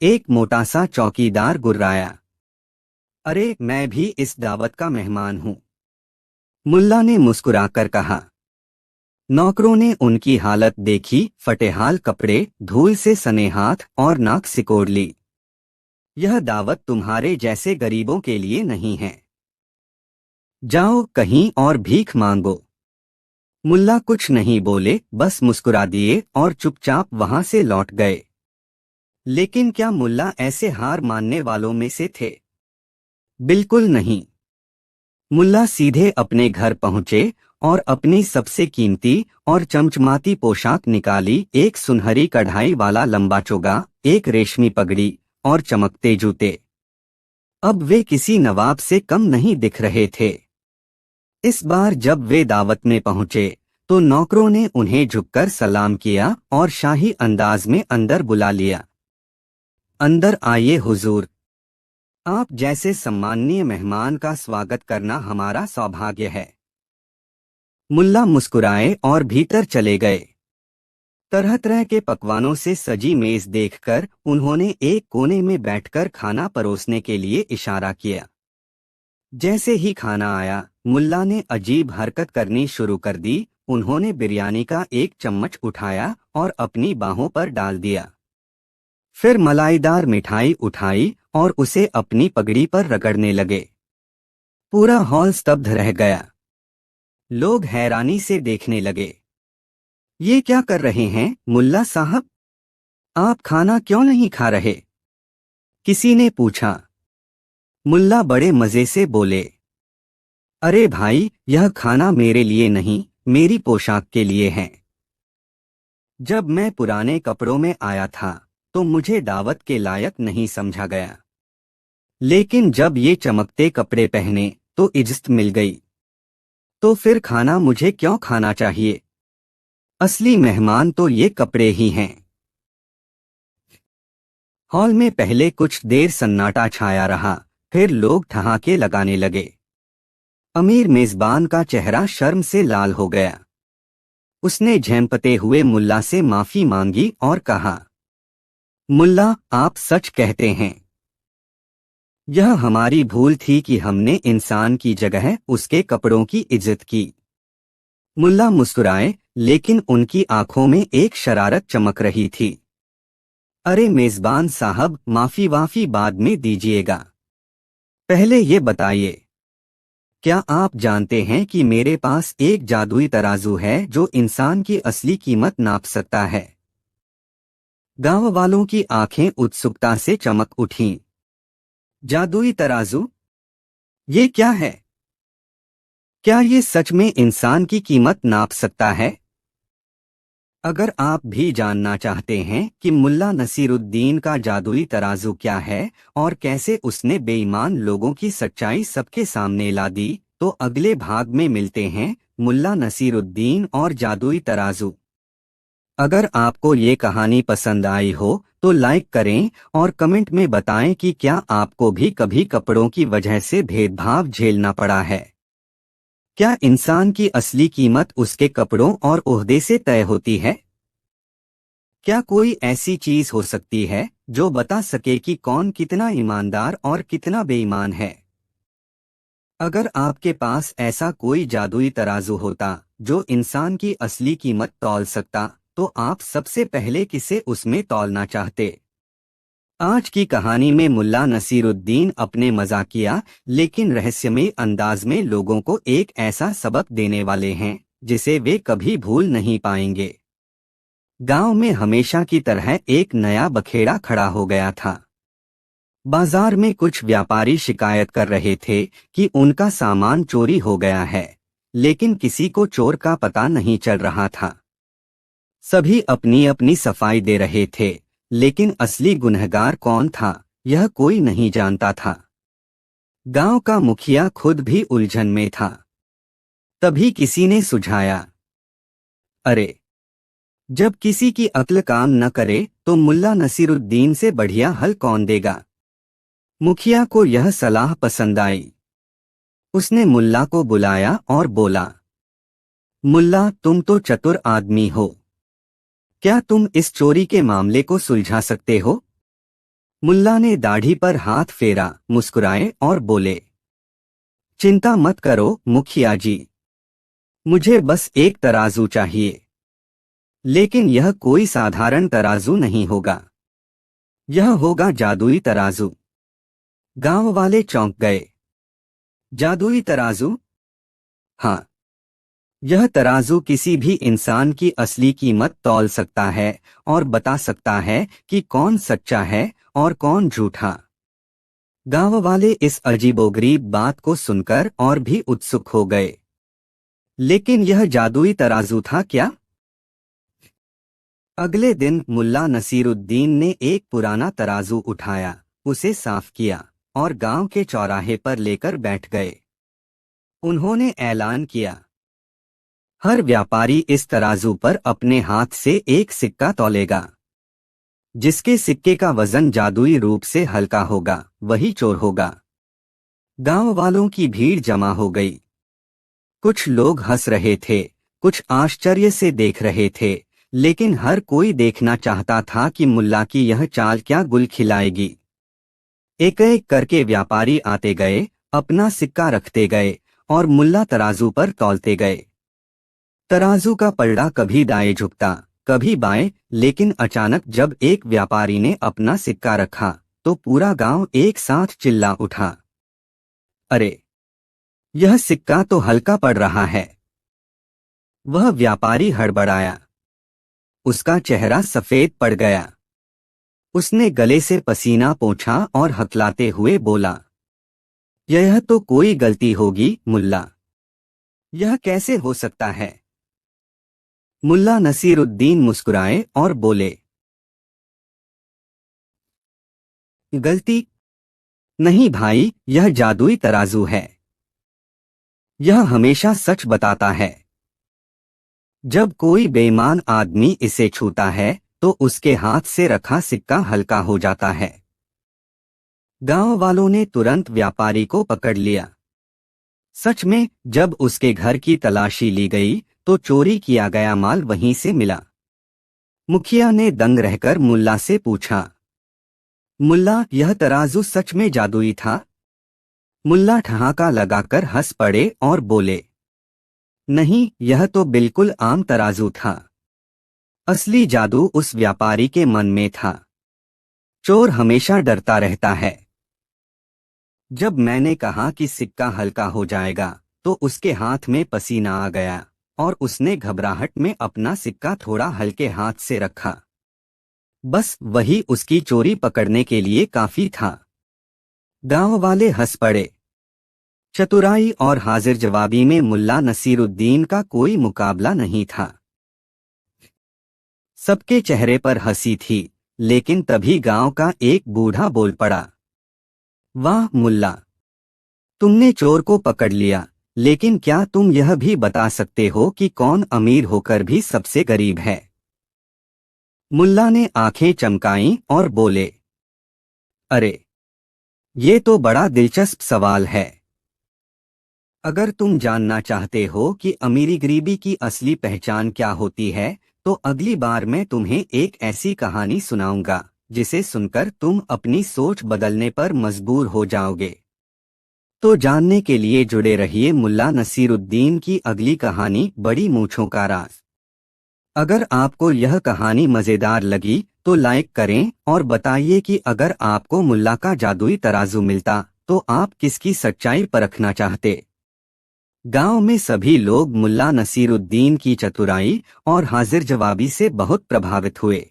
एक मोटा सा चौकीदार गुर्राया। अरे मैं भी इस दावत का मेहमान हूँ, मुल्ला ने मुस्कुराकर कहा। नौकरों ने उनकी हालत देखी, फटेहाल कपड़े, धूल से सने हाथ और नाक सिकोड़ ली। यह दावत तुम्हारे जैसे गरीबों के लिए नहीं है, जाओ कहीं और भीख मांगो। मुल्ला कुछ नहीं बोले, बस मुस्कुरा दिए और चुपचाप वहां से लौट गए। लेकिन क्या मुल्ला ऐसे हार मानने वालों में से थे? बिल्कुल नहीं। मुल्ला सीधे अपने घर पहुंचे और अपनी सबसे कीमती और चमचमाती पोशाक निकाली, एक सुनहरी कढ़ाई वाला लंबा चोगा, एक रेशमी पगड़ी और चमकते जूते। अब वे किसी नवाब से कम नहीं दिख रहे थे। इस बार जब वे दावत में पहुंचे तो नौकरों ने उन्हें झुककर सलाम किया और शाही अंदाज में अंदर बुला लिया। अंदर आइए हुजूर, आप जैसे सम्माननीय मेहमान का स्वागत करना हमारा सौभाग्य है। मुल्ला मुस्कुराए और भीतर चले गए। तरह तरह के पकवानों से सजी मेज देखकर उन्होंने एक कोने में बैठकर खाना परोसने के लिए इशारा किया। जैसे ही खाना आया, मुल्ला ने अजीब हरकत करनी शुरू कर दी। उन्होंने बिरयानी का एक चम्मच उठाया और अपनी बाहों पर डाल दिया। फिर मलाईदार मिठाई उठाई और उसे अपनी पगड़ी पर रगड़ने लगे। पूरा हॉल स्तब्ध रह गया। लोग हैरानी से देखने लगे। ये क्या कर रहे हैं मुल्ला साहब? आप खाना क्यों नहीं खा रहे? किसी ने पूछा। मुल्ला बड़े मजे से बोले, अरे भाई, यह खाना मेरे लिए नहीं, मेरी पोशाक के लिए है। जब मैं पुराने कपड़ों में आया था तो मुझे दावत के लायक नहीं समझा गया, लेकिन जब ये चमकते कपड़े पहने तो इज्जत मिल गई। तो फिर खाना मुझे क्यों खाना चाहिए? असली मेहमान तो ये कपड़े ही हैं। हॉल में पहले कुछ देर सन्नाटा छाया रहा, फिर लोग ठहाके लगाने लगे। अमीर मेजबान का चेहरा शर्म से लाल हो गया। उसने झेंपते हुए मुल्ला से माफी मांगी और कहा, मुल्ला, आप सच कहते हैं। यह हमारी भूल थी कि हमने इंसान की जगह उसके कपड़ों की इज्जत की। मुल्ला मुस्कुराए, लेकिन उनकी आंखों में एक शरारत चमक रही थी। अरे मेजबान साहब, माफी बाद में दीजिएगा। पहले ये बताइए, क्या आप जानते हैं कि मेरे पास एक जादुई तराजू है जो इंसान की असली कीमत नाप सकता है? गांव वालों की आंखें उत्सुकता से चमक उठीं। जादुई तराजू? ये क्या है? क्या ये सच में इंसान की कीमत नाप सकता है? अगर आप भी जानना चाहते हैं कि मुल्ला नसीरुद्दीन का जादुई तराजू क्या है और कैसे उसने बेईमान लोगों की सच्चाई सबके सामने ला दी, तो अगले भाग में मिलते हैं, मुल्ला नसीरुद्दीन और जादुई तराजू। अगर आपको ये कहानी पसंद आई हो तो लाइक करें और कमेंट में बताएं कि क्या आपको भी कभी कपड़ों की वजह से भेदभाव झेलना पड़ा है। क्या इंसान की असली कीमत उसके कपड़ों और ओहदे से तय होती है? क्या कोई ऐसी चीज हो सकती है जो बता सके कि कौन कितना ईमानदार और कितना बेईमान है? अगर आपके पास ऐसा कोई जादुई तराजू होता जो इंसान की असली कीमत तौल सकता, तो आप सबसे पहले किसे उसमें तौलना चाहते? आज की कहानी में मुल्ला नसीरुद्दीन अपने मजाकिया लेकिन रहस्यमय अंदाज में लोगों को एक ऐसा सबक देने वाले हैं जिसे वे कभी भूल नहीं पाएंगे। गांव में हमेशा की तरह एक नया बखेड़ा खड़ा हो गया था। बाजार में कुछ व्यापारी शिकायत कर रहे थे कि उनका सामान चोरी हो गया है, लेकिन किसी को चोर का पता नहीं चल रहा था। सभी अपनी अपनी सफाई दे रहे थे, लेकिन असली गुनहगार कौन था, यह कोई नहीं जानता था। गांव का मुखिया खुद भी उलझन में था। तभी किसी ने सुझाया, अरे, जब किसी की अक्ल काम न करे तो मुल्ला नसीरुद्दीन से बढ़िया हल कौन देगा? मुखिया को यह सलाह पसंद आई। उसने मुल्ला को बुलाया और बोला, मुल्ला, तुम तो चतुर आदमी हो। क्या तुम इस चोरी के मामले को सुलझा सकते हो? मुल्ला ने दाढ़ी पर हाथ फेरा, मुस्कुराए और बोले, चिंता मत करो मुखिया जी, मुझे बस एक तराजू चाहिए। लेकिन यह कोई साधारण तराजू नहीं होगा। यह होगा जादुई तराजू। गांव वाले चौंक गए। जादुई तराजू? हाँ, यह तराजू किसी भी इंसान की असली कीमत तौल सकता है और बता सकता है कि कौन सच्चा है और कौन झूठा। गांव वाले इस अजीबोगरीब बात को सुनकर और भी उत्सुक हो गए। लेकिन यह जादुई तराजू था क्या? अगले दिन मुल्ला नसीरुद्दीन ने एक पुराना तराजू उठाया, उसे साफ किया और गांव के चौराहे पर लेकर बैठ गए। उन्होंने ऐलान किया, हर व्यापारी इस तराजू पर अपने हाथ से एक सिक्का तौलेगा। जिसके सिक्के का वजन जादुई रूप से हल्का होगा, वही चोर होगा। गांव वालों की भीड़ जमा हो गई। कुछ लोग हंस रहे थे, कुछ आश्चर्य से देख रहे थे, लेकिन हर कोई देखना चाहता था कि मुल्ला की यह चाल क्या गुल खिलाएगी। एक एक करके व्यापारी आते गए, अपना सिक्का रखते गए और मुल्ला तराजू पर तौलते गए। तराजू का पलड़ा कभी दाएं झुकता, कभी बाएं, लेकिन अचानक जब एक व्यापारी ने अपना सिक्का रखा तो पूरा गांव एक साथ चिल्ला उठा, अरे, यह सिक्का तो हल्का पड़ रहा है। वह व्यापारी हड़बड़ाया। उसका चेहरा सफेद पड़ गया। उसने गले से पसीना पोंछा और हकलाते हुए बोला, यह तो कोई गलती होगी मुल्ला। यह कैसे हो सकता है? मुल्ला नसीरुद्दीन मुस्कुराए और बोले, गलती नहीं भाई, यह जादुई तराजू है। यह हमेशा सच बताता है। जब कोई बेईमान आदमी इसे छूता है तो उसके हाथ से रखा सिक्का हल्का हो जाता है। गांव वालों ने तुरंत व्यापारी को पकड़ लिया। सच में जब उसके घर की तलाशी ली गई तो चोरी किया गया माल वहीं से मिला। मुखिया ने दंग रहकर मुल्ला से पूछा, मुल्ला यह तराजू सच में जादुई था? मुल्ला ठहाका लगाकर हंस पड़े और बोले, नहीं, यह तो बिल्कुल आम तराजू था। असली जादू उस व्यापारी के मन में था। चोर हमेशा डरता रहता है। जब मैंने कहा कि सिक्का हल्का हो जाएगा तो उसके हाथ में पसीना आ गया और उसने घबराहट में अपना सिक्का थोड़ा हल्के हाथ से रखा। बस वही उसकी चोरी पकड़ने के लिए काफी था। गांव वाले हंस पड़े। चतुराई और हाजिर जवाबी में मुल्ला नसीरुद्दीन का कोई मुकाबला नहीं था। सबके चेहरे पर हंसी थी, लेकिन तभी गांव का एक बूढ़ा बोल पड़ा, वाह मुल्ला, तुमने चोर को पकड़ लिया, लेकिन क्या तुम यह भी बता सकते हो कि कौन अमीर होकर भी सबसे गरीब है? मुल्ला ने आंखें चमकाईं और बोले, अरे, ये तो बड़ा दिलचस्प सवाल है। अगर तुम जानना चाहते हो कि अमीरी गरीबी की असली पहचान क्या होती है, तो अगली बार मैं तुम्हें एक ऐसी कहानी सुनाऊंगा जिसे सुनकर तुम अपनी सोच बदलने पर मजबूर हो जाओगे। तो जानने के लिए जुड़े रहिए मुल्ला नसीरुद्दीन की अगली कहानी, बड़ी मूंछों का राज। अगर आपको यह कहानी मजेदार लगी तो लाइक करें और बताइए कि अगर आपको मुल्ला का जादुई तराजू मिलता तो आप किसकी सच्चाई परखना चाहते। गांव में सभी लोग मुल्ला नसीरुद्दीन की चतुराई और हाजिर जवाबी से बहुत प्रभावित हुए।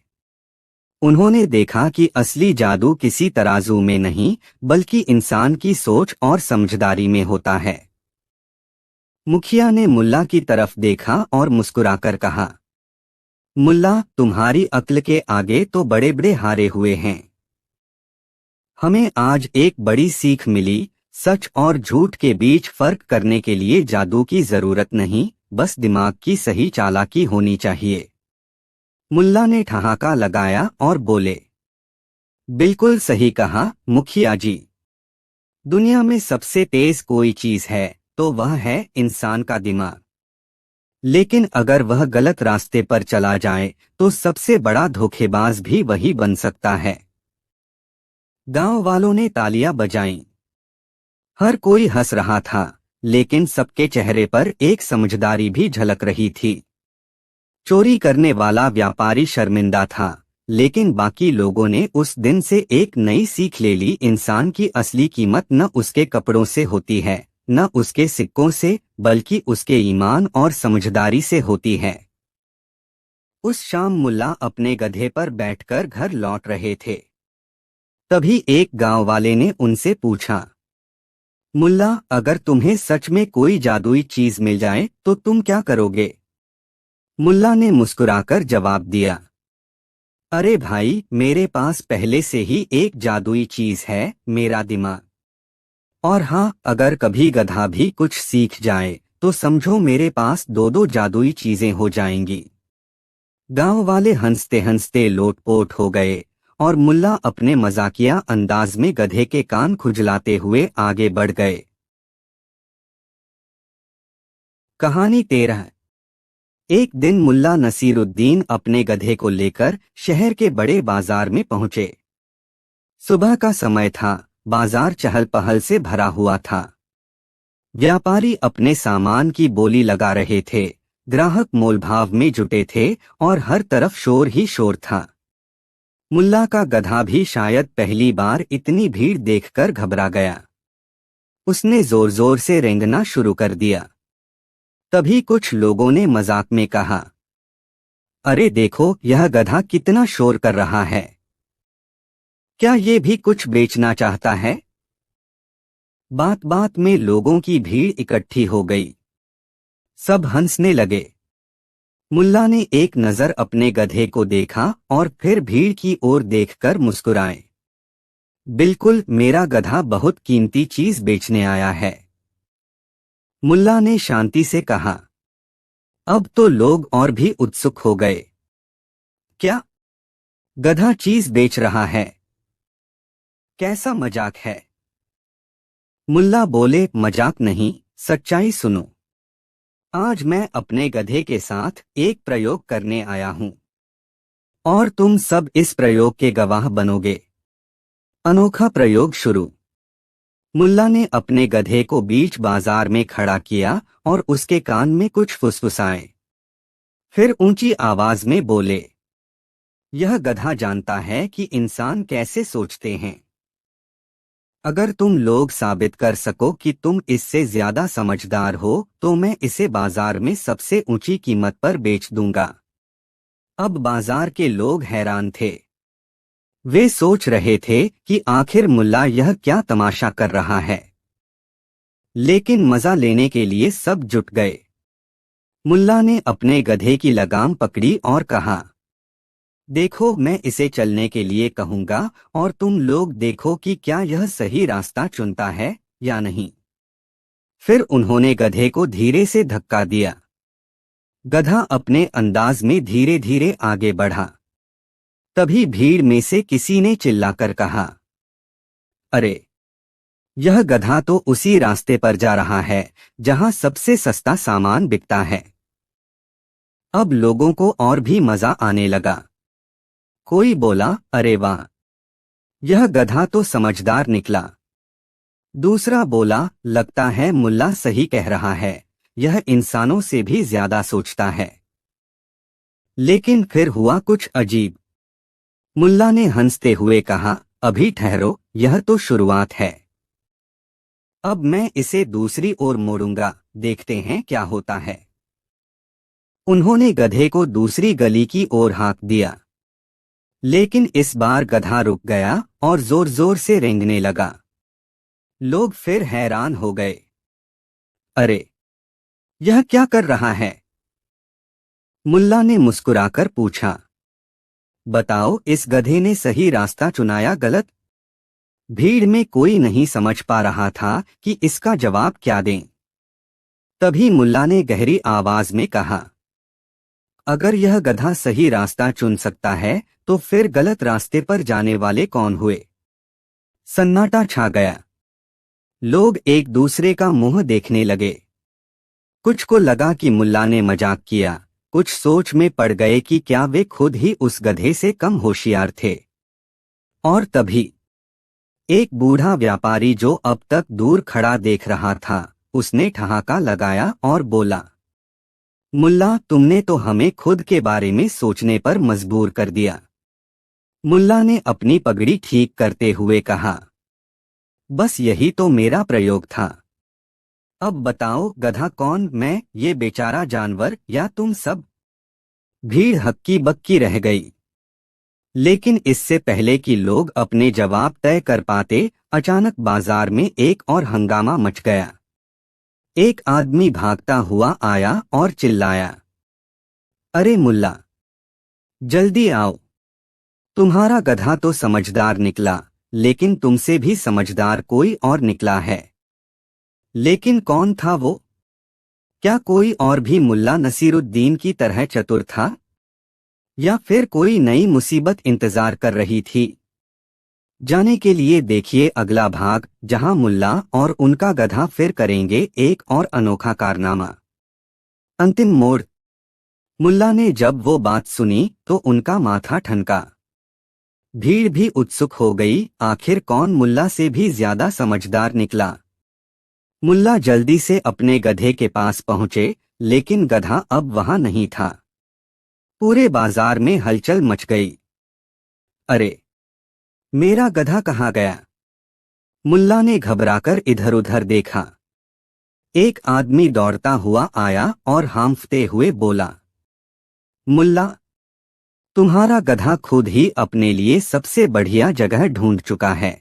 उन्होंने देखा कि असली जादू किसी तराजू में नहीं बल्कि इंसान की सोच और समझदारी में होता है। मुखिया ने मुल्ला की तरफ देखा और मुस्कुराकर कहा, मुल्ला, तुम्हारी अक्ल के आगे तो बड़े बड़े हारे हुए हैं। हमें आज एक बड़ी सीख मिली, सच और झूठ के बीच फर्क करने के लिए जादू की जरूरत नहीं, बस दिमाग की सही चालाकी होनी चाहिए। मुल्ला ने ठहाका लगाया और बोले, बिल्कुल सही कहा मुखिया जी। दुनिया में सबसे तेज कोई चीज है तो वह है इंसान का दिमाग। लेकिन अगर वह गलत रास्ते पर चला जाए तो सबसे बड़ा धोखेबाज भी वही बन सकता है। गांव वालों ने तालियां बजाईं। हर कोई हंस रहा था, लेकिन सबके चेहरे पर एक समझदारी भी झलक रही थी। चोरी करने वाला व्यापारी शर्मिंदा था, लेकिन बाकी लोगों ने उस दिन से एक नई सीख ले ली, इंसान की असली कीमत न उसके कपड़ों से होती है, न उसके सिक्कों से, बल्कि उसके ईमान और समझदारी से होती है। उस शाम मुल्ला अपने गधे पर बैठकर घर लौट रहे थे। तभी एक गांव वाले ने उनसे पूछा, मुल्ला, अगर तुम्हें सच में कोई जादुई चीज मिल जाए तो तुम क्या करोगे? मुल्ला ने मुस्कुराकर जवाब दिया, अरे भाई, मेरे पास पहले से ही एक जादुई चीज है, मेरा दिमाग। और हाँ, अगर कभी गधा भी कुछ सीख जाए तो समझो मेरे पास दो दो जादुई चीजें हो जाएंगी। गांव वाले हंसते हंसते लोटपोट हो गए और मुल्ला अपने मजाकिया अंदाज में गधे के कान खुजलाते हुए आगे बढ़ गए। कहानी 13। एक दिन मुल्ला नसीरुद्दीन अपने गधे को लेकर शहर के बड़े बाजार में पहुंचे। सुबह का समय था, बाजार चहल पहल से भरा हुआ था। व्यापारी अपने सामान की बोली लगा रहे थे, ग्राहक मोलभाव में जुटे थे और हर तरफ शोर ही शोर था। मुल्ला का गधा भी शायद पहली बार इतनी भीड़ देखकर घबरा गया। उसने जोर जोर से रेंगना शुरू कर दिया। तभी कुछ लोगों ने मजाक में कहा, अरे देखो यह गधा कितना शोर कर रहा है, क्या ये भी कुछ बेचना चाहता है? बात बात में लोगों की भीड़ इकट्ठी हो गई। सब हंसने लगे। मुल्ला ने एक नजर अपने गधे को देखा और फिर भीड़ की ओर देखकर मुस्कुराए। बिल्कुल, मेरा गधा बहुत कीमती चीज बेचने आया है। मुल्ला ने शांति से कहा। अब तो लोग और भी उत्सुक हो गए। क्या गधा चीज बेच रहा है? कैसा मजाक है? मुल्ला बोले, मजाक नहीं, सच्चाई सुनो। आज मैं अपने गधे के साथ एक प्रयोग करने आया हूं और तुम सब इस प्रयोग के गवाह बनोगे। अनोखा प्रयोग शुरू। मुल्ला ने अपने गधे को बीच बाजार में खड़ा किया और उसके कान में कुछ फुसफुसाए। फिर ऊंची आवाज में बोले, यह गधा जानता है कि इंसान कैसे सोचते हैं। अगर तुम लोग साबित कर सको कि तुम इससे ज्यादा समझदार हो तो मैं इसे बाजार में सबसे ऊंची कीमत पर बेच दूंगा। अब बाजार के लोग हैरान थे। वे सोच रहे थे कि आखिर मुल्ला यह क्या तमाशा कर रहा है। लेकिन मजा लेने के लिए सब जुट गए। मुल्ला ने अपने गधे की लगाम पकड़ी और कहा, देखो मैं इसे चलने के लिए कहूंगा और तुम लोग देखो कि क्या यह सही रास्ता चुनता है या नहीं। फिर उन्होंने गधे को धीरे से धक्का दिया। गधा अपने अंदाज में धीरे धीरे आगे बढ़ा। तभी भीड़ में से किसी ने चिल्लाकर कहा, अरे यह गधा तो उसी रास्ते पर जा रहा है जहां सबसे सस्ता सामान बिकता है। अब लोगों को और भी मजा आने लगा। कोई बोला, अरे वाह, यह गधा तो समझदार निकला। दूसरा बोला, लगता है मुल्ला सही कह रहा है, यह इंसानों से भी ज्यादा सोचता है। लेकिन फिर हुआ कुछ अजीब। मुल्ला ने हंसते हुए कहा, अभी ठहरो, यह तो शुरुआत है। अब मैं इसे दूसरी ओर मोड़ूंगा, देखते हैं क्या होता है। उन्होंने गधे को दूसरी गली की ओर हाँक दिया। लेकिन इस बार गधा रुक गया और जोर जोर से रेंगने लगा। लोग फिर हैरान हो गए। अरे यह क्या कर रहा है? मुल्ला ने मुस्कुराकर पूछा, बताओ इस गधे ने सही रास्ता चुना या गलत? भीड़ में कोई नहीं समझ पा रहा था कि इसका जवाब क्या दें। तभी मुल्ला ने गहरी आवाज में कहा, अगर यह गधा सही रास्ता चुन सकता है तो फिर गलत रास्ते पर जाने वाले कौन हुए? सन्नाटा छा गया। लोग एक दूसरे का मुंह देखने लगे। कुछ को लगा कि मुल्ला ने मजाक किया, कुछ सोच में पड़ गए कि क्या वे खुद ही उस गधे से कम होशियार थे। और तभी एक बूढ़ा व्यापारी जो अब तक दूर खड़ा देख रहा था, उसने ठहाका लगाया और बोला, मुल्ला तुमने तो हमें खुद के बारे में सोचने पर मजबूर कर दिया। मुल्ला ने अपनी पगड़ी ठीक करते हुए कहा, बस यही तो मेरा प्रयोग था। अब बताओ गधा कौन, मैं, ये बेचारा जानवर या तुम सब? भीड़ हक्की बक्की रह गई। लेकिन इससे पहले कि लोग अपने जवाब तय कर पाते, अचानक बाजार में एक और हंगामा मच गया। एक आदमी भागता हुआ आया और चिल्लाया, अरे मुल्ला, जल्दी आओ, तुम्हारा गधा तो समझदार निकला, लेकिन तुमसे भी समझदार कोई और निकला है। लेकिन कौन था वो? क्या कोई और भी मुल्ला नसीरुद्दीन की तरह चतुर था? या फिर कोई नई मुसीबत इंतजार कर रही थी? जाने के लिए देखिए अगला भाग, जहां मुल्ला और उनका गधा फिर करेंगे एक और अनोखा कारनामा। अंतिम मोड़। मुल्ला ने जब वो बात सुनी तो उनका माथा ठनका। भीड़ भी उत्सुक हो गई, आखिर कौन मुल्ला से भी ज्यादा समझदार निकला? मुल्ला जल्दी से अपने गधे के पास पहुंचे, लेकिन गधा अब वहां नहीं था। पूरे बाजार में हलचल मच गई। अरे मेरा गधा कहाँ गया? मुल्ला ने घबराकर इधर उधर देखा। एक आदमी दौड़ता हुआ आया और हांफते हुए बोला, मुल्ला, तुम्हारा गधा खुद ही अपने लिए सबसे बढ़िया जगह ढूंढ चुका है।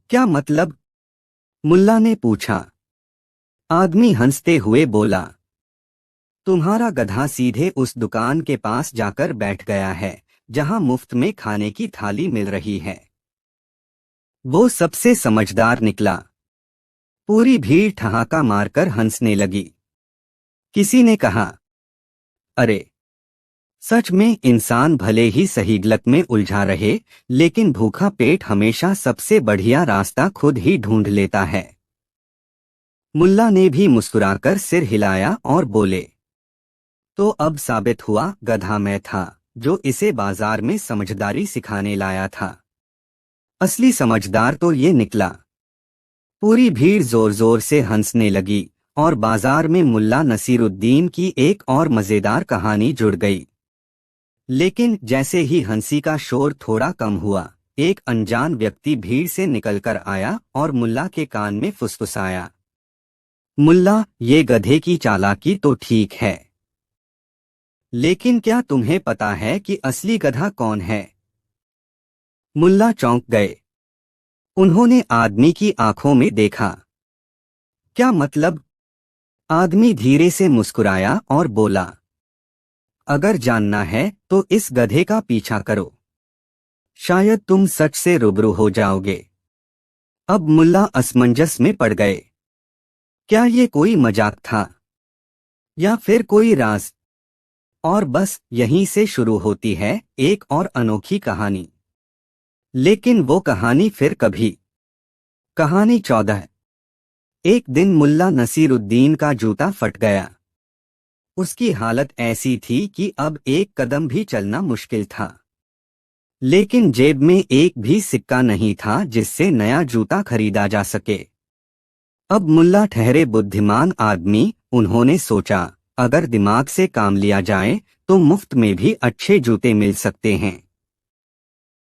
क्या मतलब? मुल्ला ने पूछा। आदमी हंसते हुए बोला, तुम्हारा गधा सीधे उस दुकान के पास जाकर बैठ गया है जहां मुफ्त में खाने की थाली मिल रही है। वो सबसे समझदार निकला। पूरी भीड़ ठहाका मारकर हंसने लगी। किसी ने कहा, अरे, सच में इंसान भले ही सही गलत में उलझा रहे, लेकिन भूखा पेट हमेशा सबसे बढ़िया रास्ता खुद ही ढूंढ लेता है। मुल्ला ने भी मुस्कुराकर सिर हिलाया और बोले, तो अब साबित हुआ गधा मैं था जो इसे बाजार में समझदारी सिखाने लाया था। असली समझदार तो ये निकला। पूरी भीड़ जोर जोर से हंसने लगी और बाजार में मुल्ला नसीरुद्दीन की एक और मजेदार कहानी जुड़ गई। लेकिन जैसे ही हंसी का शोर थोड़ा कम हुआ, एक अनजान व्यक्ति भीड़ से निकलकर आया और मुल्ला के कान में फुसफुसाया, मुल्ला, ये गधे की चालाकी तो ठीक है, लेकिन क्या तुम्हें पता है कि असली गधा कौन है? मुल्ला चौंक गए। उन्होंने आदमी की आंखों में देखा। क्या मतलब? आदमी धीरे से मुस्कुराया और बोला, अगर जानना है तो इस गधे का पीछा करो, शायद तुम सच से रूबरू हो जाओगे। अब मुल्ला असमंजस में पड़ गए। क्या ये कोई मजाक था या फिर कोई राज? और बस यहीं से शुरू होती है एक और अनोखी कहानी। लेकिन वो कहानी फिर कभी। कहानी 14। एक दिन मुल्ला नसीरुद्दीन का जूता फट गया। उसकी हालत ऐसी थी कि अब एक कदम भी चलना मुश्किल था। लेकिन जेब में एक भी सिक्का नहीं था जिससे नया जूता खरीदा जा सके। अब मुल्ला ठहरे बुद्धिमान आदमी, उन्होंने सोचा, अगर दिमाग से काम लिया जाए तो मुफ्त में भी अच्छे जूते मिल सकते हैं।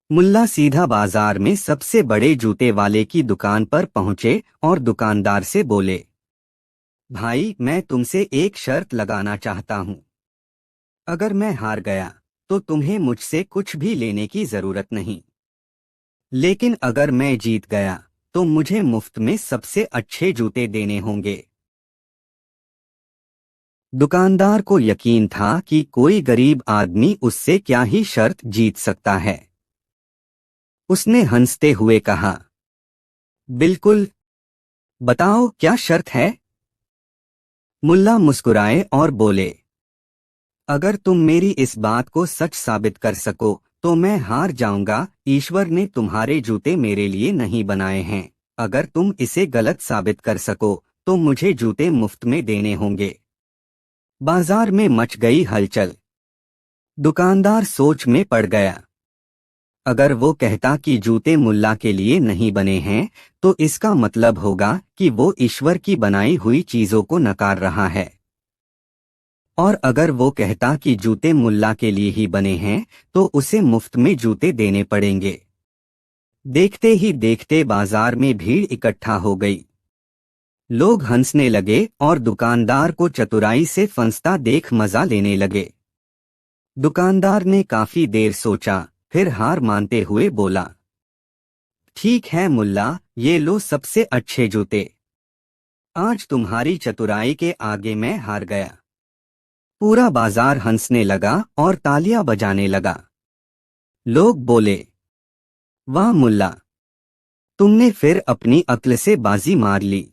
मुल्ला सीधा बाजार में सबसे बड़े जूते वाले की दुकान पर पहुंचे और दुकानदार से बोले, भाई, मैं तुमसे एक शर्त लगाना चाहता हूं। अगर मैं हार गया तो तुम्हें मुझसे कुछ भी लेने की जरूरत नहीं, लेकिन अगर मैं जीत गया तो मुझे मुफ्त में सबसे अच्छे जूते देने होंगे। दुकानदार को यकीन था कि कोई गरीब आदमी उससे क्या ही शर्त जीत सकता है। उसने हंसते हुए कहा, बिल्कुल, बताओ क्या शर्त है? मुल्ला मुस्कुराए और बोले, अगर तुम मेरी इस बात को सच साबित कर सको तो मैं हार जाऊंगा। ईश्वर ने तुम्हारे जूते मेरे लिए नहीं बनाए हैं। अगर तुम इसे गलत साबित कर सको तो मुझे जूते मुफ्त में देने होंगे। बाजार में मच गई हलचल। दुकानदार सोच में पड़ गया। अगर वो कहता कि जूते मुल्ला के लिए नहीं बने हैं तो इसका मतलब होगा कि वो ईश्वर की बनाई हुई चीजों को नकार रहा है। और अगर वो कहता कि जूते मुल्ला के लिए ही बने हैं तो उसे मुफ्त में जूते देने पड़ेंगे। देखते ही देखते बाजार में भीड़ इकट्ठा हो गई। लोग हंसने लगे और दुकानदार को चतुराई से फंसता देख मजा लेने लगे। दुकानदार ने काफी देर सोचा, फिर हार मानते हुए बोला, ठीक है मुल्ला, ये लो सबसे अच्छे जूते। आज तुम्हारी चतुराई के आगे मैं हार गया। पूरा बाजार हंसने लगा और तालियां बजाने लगा। लोग बोले, वाह मुल्ला, तुमने फिर अपनी अक्ल से बाजी मार ली।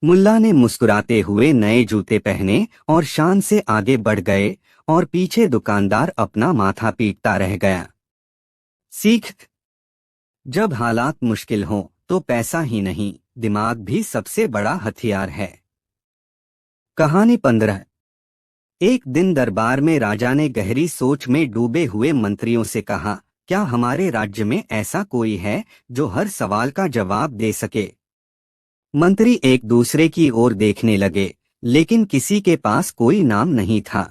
मुल्ला ने मुस्कुराते हुए नए जूते पहने और शान से आगे बढ़ गए और पीछे दुकानदार अपना माथा पीटता रह गया। सीख, जब हालात मुश्किल हों तो पैसा ही नहीं, दिमाग भी सबसे बड़ा हथियार है। कहानी 15। एक दिन दरबार में राजा ने गहरी सोच में डूबे हुए मंत्रियों से कहा, क्या हमारे राज्य में ऐसा कोई है जो हर सवाल का जवाब दे सके? मंत्री एक दूसरे की ओर देखने लगे, लेकिन किसी के पास कोई नाम नहीं था।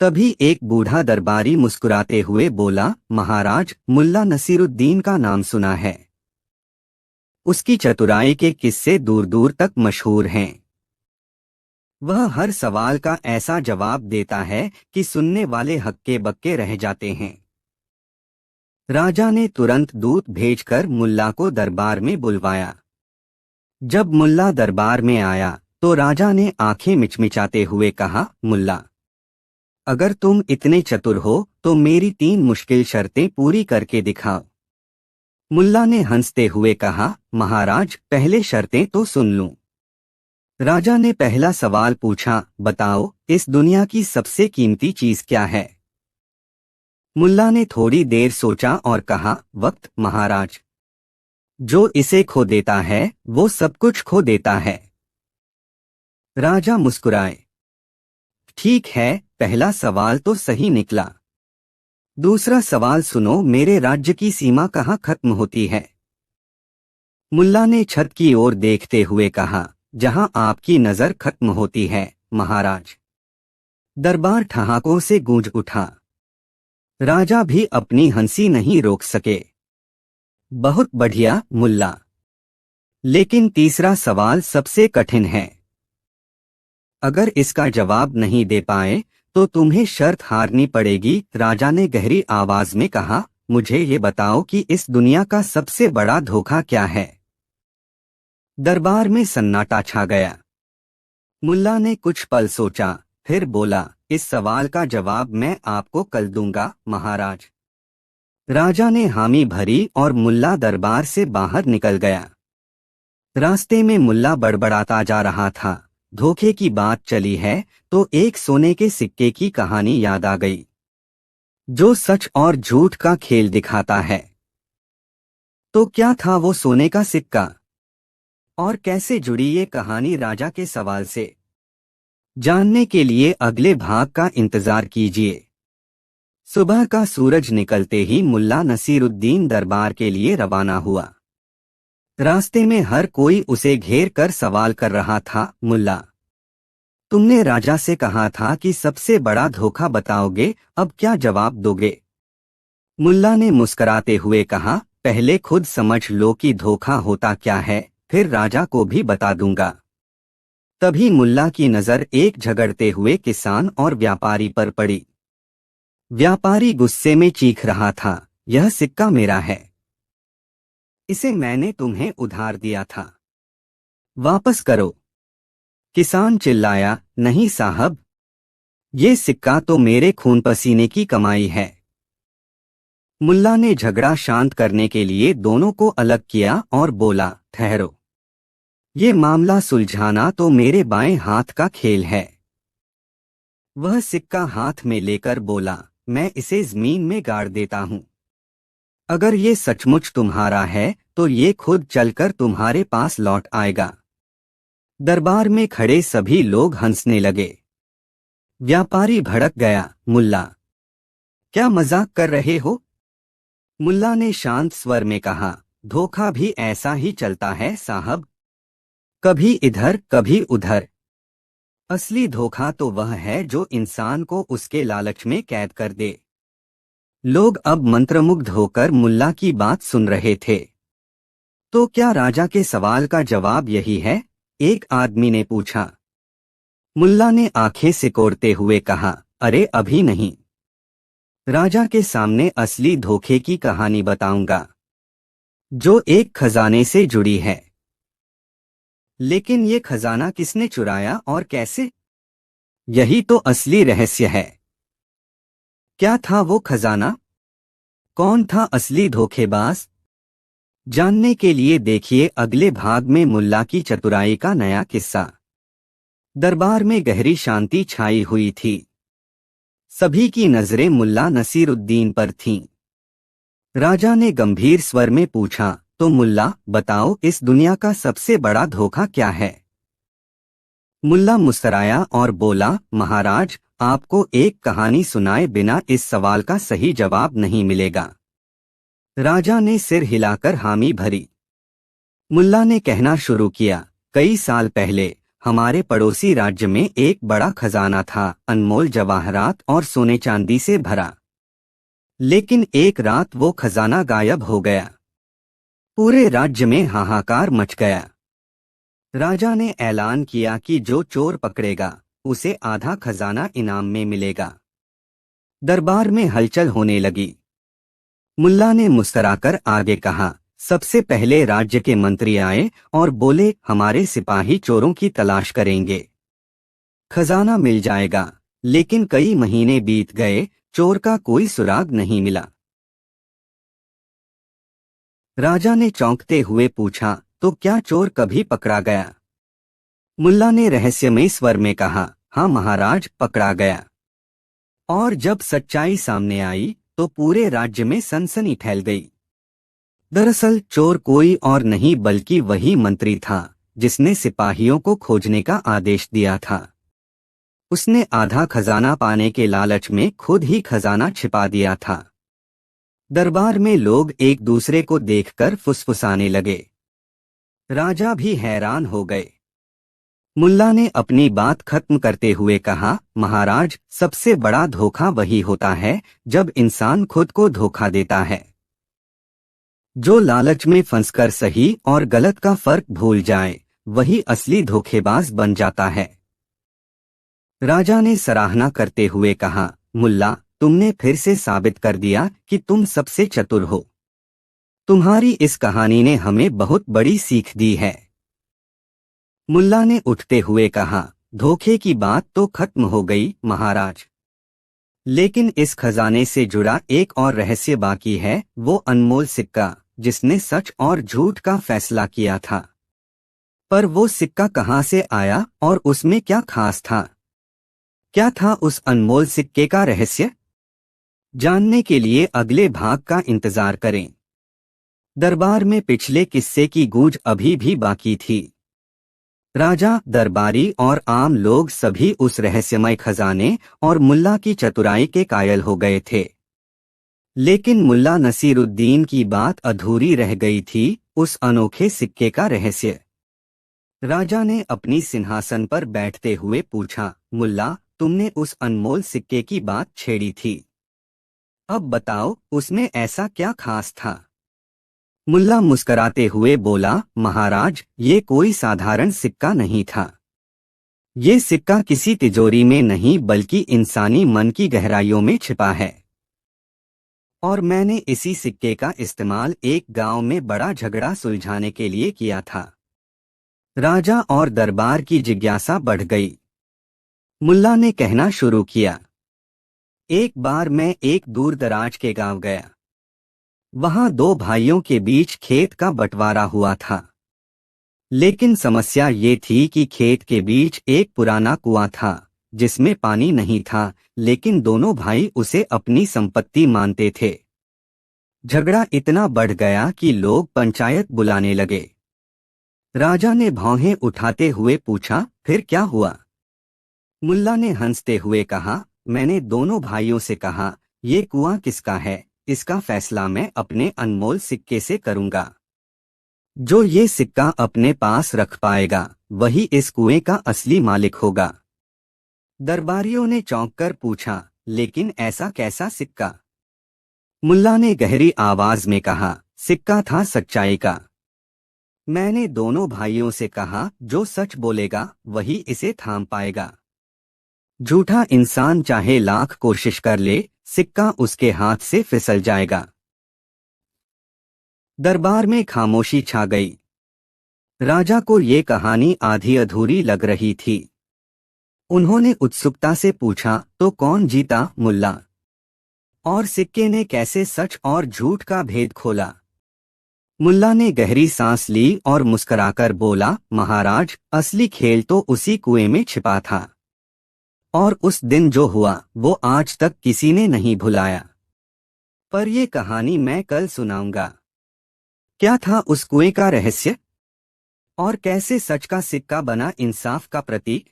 तभी एक बूढ़ा दरबारी मुस्कुराते हुए बोला, महाराज, मुल्ला नसीरुद्दीन का नाम सुना है। उसकी चतुराई के किस्से दूर दूर तक मशहूर हैं। वह हर सवाल का ऐसा जवाब देता है कि सुनने वाले हक्के बक्के रह जाते हैं। राजा ने तुरंत दूत भेजकर मुल्ला को दरबार में बुलवाया। जब मुल्ला दरबार में आया तो राजा ने आंखें मिचमिचाते हुए कहा, मुल्ला, अगर तुम इतने चतुर हो तो मेरी 3 मुश्किल शर्तें पूरी करके दिखाओ। मुल्ला ने हंसते हुए कहा, महाराज, पहले शर्तें तो सुन लूं। राजा ने पहला सवाल पूछा, बताओ इस दुनिया की सबसे कीमती चीज क्या है? मुल्ला ने थोड़ी देर सोचा और कहा, वक्त महाराज। जो इसे खो देता है वो सब कुछ खो देता है। राजा मुस्कुराए। ठीक है, पहला सवाल तो सही निकला। दूसरा सवाल सुनो, मेरे राज्य की सीमा कहाँ खत्म होती है? मुल्ला ने छत की ओर देखते हुए कहा, जहां आपकी नजर खत्म होती है महाराज। दरबार ठहाकों से गूंज उठा। राजा भी अपनी हंसी नहीं रोक सके। बहुत बढ़िया मुल्ला, लेकिन तीसरा सवाल सबसे कठिन है। अगर इसका जवाब नहीं दे पाए तो तुम्हें शर्त हारनी पड़ेगी। राजा ने गहरी आवाज में कहा, मुझे ये बताओ कि इस दुनिया का सबसे बड़ा धोखा क्या है? दरबार में सन्नाटा छा गया। मुल्ला ने कुछ पल सोचा, फिर बोला, इस सवाल का जवाब मैं आपको कल दूंगा महाराज। राजा ने हामी भरी और मुल्ला दरबार से बाहर निकल गया। रास्ते में मुल्ला बड़बड़ाता जा रहा था, धोखे की बात चली है तो एक सोने के सिक्के की कहानी याद आ गई, जो सच और झूठ का खेल दिखाता है। तो क्या था वो सोने का सिक्का और कैसे जुड़ी ये कहानी राजा के सवाल से? जानने के लिए अगले भाग का इंतजार कीजिए। सुबह का सूरज निकलते ही मुल्ला नसीरुद्दीन दरबार के लिए रवाना हुआ। रास्ते में हर कोई उसे घेर कर सवाल कर रहा था, मुल्ला, तुमने राजा से कहा था कि सबसे बड़ा धोखा बताओगे, अब क्या जवाब दोगे? मुल्ला ने मुस्कराते हुए कहा, पहले खुद समझ लो कि धोखा होता क्या है, फिर राजा को भी बता दूंगा। तभी मुल्ला की नजर एक झगड़ते हुए किसान और व्यापारी पर पड़ी। व्यापारी गुस्से में चीख रहा था, यह सिक्का मेरा है, इसे मैंने तुम्हें उधार दिया था, वापस करो। किसान चिल्लाया, नहीं साहब, ये सिक्का तो मेरे खून पसीने की कमाई है। मुल्ला ने झगड़ा शांत करने के लिए दोनों को अलग किया और बोला, ठहरो, ये मामला सुलझाना तो मेरे बाएं हाथ का खेल है। वह सिक्का हाथ में लेकर बोला, मैं इसे जमीन में गाड़ देता हूं। अगर ये सचमुच तुम्हारा है तो ये खुद चलकर तुम्हारे पास लौट आएगा। दरबार में खड़े सभी लोग हंसने लगे। व्यापारी भड़क गया, मुल्ला, क्या मजाक कर रहे हो? मुल्ला ने शांत स्वर में कहा, धोखा भी ऐसा ही चलता है साहब, कभी इधर कभी उधर। असली धोखा तो वह है जो इंसान को उसके लालच में कैद कर दे। लोग अब मंत्रमुग्ध होकर मुल्ला की बात सुन रहे थे। तो क्या राजा के सवाल का जवाब यही है? एक आदमी ने पूछा। मुल्ला ने आंखें सिकोड़ते हुए कहा, अरे अभी नहीं, राजा के सामने असली धोखे की कहानी बताऊंगा, जो एक खजाने से जुड़ी है। लेकिन ये खजाना किसने चुराया और कैसे? यही तो असली रहस्य है। क्या था वो खजाना? कौन था असली धोखेबाज? जानने के लिए देखिए अगले भाग में मुल्ला की चतुराई का नया किस्सा। दरबार में गहरी शांति छाई हुई थी। सभी की नजरें मुल्ला नसीरुद्दीन पर थीं। राजा ने गंभीर स्वर में पूछा, तो मुल्ला बताओ, इस दुनिया का सबसे बड़ा धोखा क्या है? मुल्ला मुस्कराया और बोला, महाराज, आपको एक कहानी सुनाए बिना इस सवाल का सही जवाब नहीं मिलेगा। राजा ने सिर हिलाकर हामी भरी। मुल्ला ने कहना शुरू किया, कई साल पहले हमारे पड़ोसी राज्य में एक बड़ा खजाना था, अनमोल जवाहरात और सोने चांदी से भरा। लेकिन एक रात वो खजाना गायब हो गया। पूरे राज्य में हाहाकार मच गया। राजा ने ऐलान किया कि जो चोर पकड़ेगा उसे आधा खजाना इनाम में मिलेगा। दरबार में हलचल होने लगी। मुल्ला ने मुस्कुराकर आगे कहा, सबसे पहले राज्य के मंत्री आए और बोले, हमारे सिपाही चोरों की तलाश करेंगे, खजाना मिल जाएगा। लेकिन कई महीने बीत गए, चोर का कोई सुराग नहीं मिला। राजा ने चौंकते हुए पूछा, तो क्या चोर कभी पकड़ा गया? मुल्ला ने रहस्यमय स्वर में कहा, हाँ महाराज, पकड़ा गया। और जब सच्चाई सामने आई तो पूरे राज्य में सनसनी फैल गई। दरअसल चोर कोई और नहीं बल्कि वही मंत्री था जिसने सिपाहियों को खोजने का आदेश दिया था। उसने आधा खजाना पाने के लालच में खुद ही खजाना छिपा दिया था। दरबार में लोग एक दूसरे को देखकर फुसफुसाने लगे। राजा भी हैरान हो गए। मुल्ला ने अपनी बात खत्म करते हुए कहा, महाराज, सबसे बड़ा धोखा वही होता है जब इंसान खुद को धोखा देता है। जो लालच में फंसकर सही और गलत का फर्क भूल जाए, वही असली धोखेबाज बन जाता है। राजा ने सराहना करते हुए कहा, मुल्ला, तुमने फिर से साबित कर दिया कि तुम सबसे चतुर हो। तुम्हारी इस कहानी ने हमें बहुत बड़ी सीख दी है। मुल्ला ने उठते हुए कहा, धोखे की बात तो खत्म हो गई महाराज, लेकिन इस खजाने से जुड़ा एक और रहस्य बाकी है, वो अनमोल सिक्का जिसने सच और झूठ का फैसला किया था। पर वो सिक्का कहाँ से आया और उसमें क्या खास था? क्या था उस अनमोल सिक्के का रहस्य? जानने के लिए अगले भाग का इंतजार करें। दरबार में पिछले किस्से की गूंज अभी भी बाकी थी। राजा, दरबारी और आम लोग सभी उस रहस्यमय खजाने और मुल्ला की चतुराई के कायल हो गए थे। लेकिन मुल्ला नसीरुद्दीन की बात अधूरी रह गई थी, उस अनोखे सिक्के का रहस्य। राजा ने अपनी सिंहासन पर बैठते हुए पूछा, मुल्ला, तुमने उस अनमोल सिक्के की बात छेड़ी थी। अब बताओ, उसमें ऐसा क्या खास था? मुल्ला मुस्कराते हुए बोला, महाराज, ये कोई साधारण सिक्का नहीं था। ये सिक्का किसी तिजोरी में नहीं बल्कि इंसानी मन की गहराइयों में छिपा है। और मैंने इसी सिक्के का इस्तेमाल एक गांव में बड़ा झगड़ा सुलझाने के लिए किया था। राजा और दरबार की जिज्ञासा बढ़ गई। मुल्ला ने कहना शुरू किया, एक बार मैं एक दूर दराज के गांव गया। वहां दो भाइयों के बीच खेत का बंटवारा हुआ था। लेकिन समस्या ये थी कि खेत के बीच एक पुराना कुआं था जिसमें पानी नहीं था, लेकिन दोनों भाई उसे अपनी संपत्ति मानते थे। झगड़ा इतना बढ़ गया कि लोग पंचायत बुलाने लगे। राजा ने भौहें उठाते हुए पूछा, फिर क्या हुआ? मुल्ला ने हंसते हुए कहा, मैंने दोनों भाइयों से कहा, ये कुआं किसका है, इसका फैसला मैं अपने अनमोल सिक्के से करूंगा। जो ये सिक्का अपने पास रख पाएगा, वही इस कुएं का असली मालिक होगा। दरबारियों ने चौंककर पूछा, लेकिन ऐसा कैसा सिक्का? मुल्ला ने गहरी आवाज में कहा, सिक्का था सच्चाई का। मैंने दोनों भाइयों से कहा, जो सच बोलेगा वही इसे थाम पाएगा। झूठा इंसान चाहे लाख कोशिश कर ले, सिक्का उसके हाथ से फिसल जाएगा। दरबार में खामोशी छा गई। राजा को ये कहानी आधी अधूरी लग रही थी। उन्होंने उत्सुकता से पूछा, तो कौन जीता मुल्ला? और सिक्के ने कैसे सच और झूठ का भेद खोला? मुल्ला ने गहरी सांस ली और मुस्कुराकर बोला, महाराज, असली खेल तो उसी कुएं में छिपा था। और उस दिन जो हुआ वो आज तक किसी ने नहीं भुलाया। पर ये कहानी मैं कल सुनाऊंगा। क्या था उस कुएं का रहस्य? और कैसे सच का सिक्का बना इंसाफ का प्रतीक?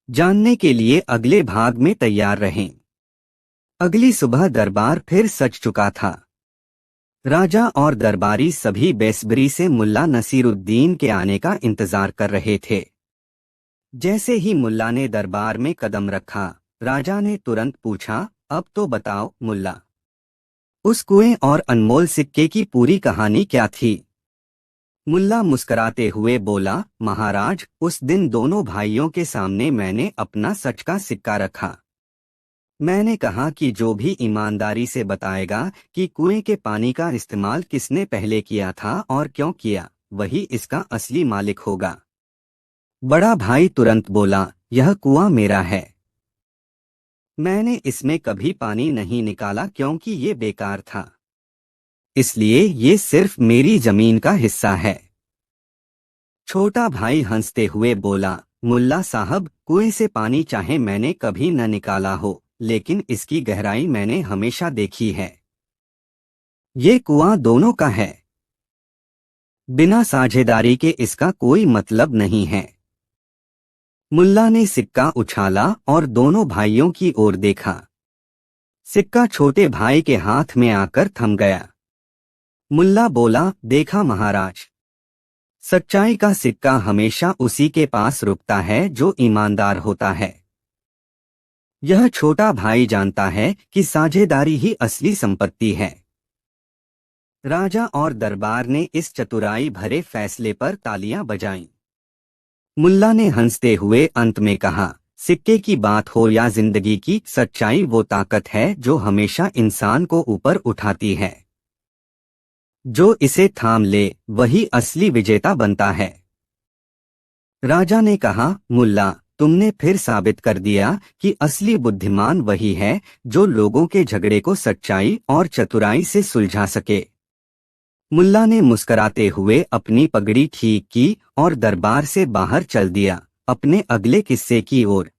जानने के लिए अगले भाग में तैयार रहें। अगली सुबह दरबार फिर सज चुका था। राजा और दरबारी सभी बेसब्री से मुल्ला नसीरुद्दीन के आने का इंतजार कर रहे थे। जैसे ही मुल्ला ने दरबार में कदम रखा, राजा ने तुरंत पूछा, अब तो बताओ मुल्ला, उस कुएं और अनमोल सिक्के की पूरी कहानी क्या थी? मुल्ला मुस्कुराते हुए बोला, महाराज, उस दिन दोनों भाइयों के सामने मैंने अपना सच का सिक्का रखा। मैंने कहा कि जो भी ईमानदारी से बताएगा कि कुएं के पानी का इस्तेमाल किसने पहले किया था और क्यों किया, वही इसका असली मालिक होगा। बड़ा भाई तुरंत बोला, यह कुआं मेरा है। मैंने इसमें कभी पानी नहीं निकाला क्योंकि ये बेकार था। इसलिए ये सिर्फ मेरी जमीन का हिस्सा है। छोटा भाई हंसते हुए बोला, मुल्ला साहब, कुएं से पानी चाहे मैंने कभी न निकाला हो, लेकिन इसकी गहराई मैंने हमेशा देखी है। ये कुआं दोनों का है। बिना साझेदारी के इसका कोई मतलब नहीं है। मुल्ला ने सिक्का उछाला और दोनों भाइयों की ओर देखा। सिक्का छोटे भाई के हाथ में आकर थम गया। मुल्ला बोला, देखा महाराज, सच्चाई का सिक्का हमेशा उसी के पास रुकता है जो ईमानदार होता है। यह छोटा भाई जानता है कि साझेदारी ही असली संपत्ति है। राजा और दरबार ने इस चतुराई भरे फैसले पर तालियां बजाईं। मुल्ला ने हंसते हुए अंत में कहा, सिक्के की बात हो या जिंदगी की, सच्चाई वो ताकत है जो हमेशा इंसान को ऊपर उठाती है। जो इसे थाम ले वही असली विजेता बनता है। राजा ने कहा, मुल्ला, तुमने फिर साबित कर दिया कि असली बुद्धिमान वही है जो लोगों के झगड़े को सच्चाई और चतुराई से सुलझा सके। मुल्ला ने मुस्कुराते हुए अपनी पगड़ी ठीक की और दरबार से बाहर चल दिया, अपने अगले किस्से की ओर।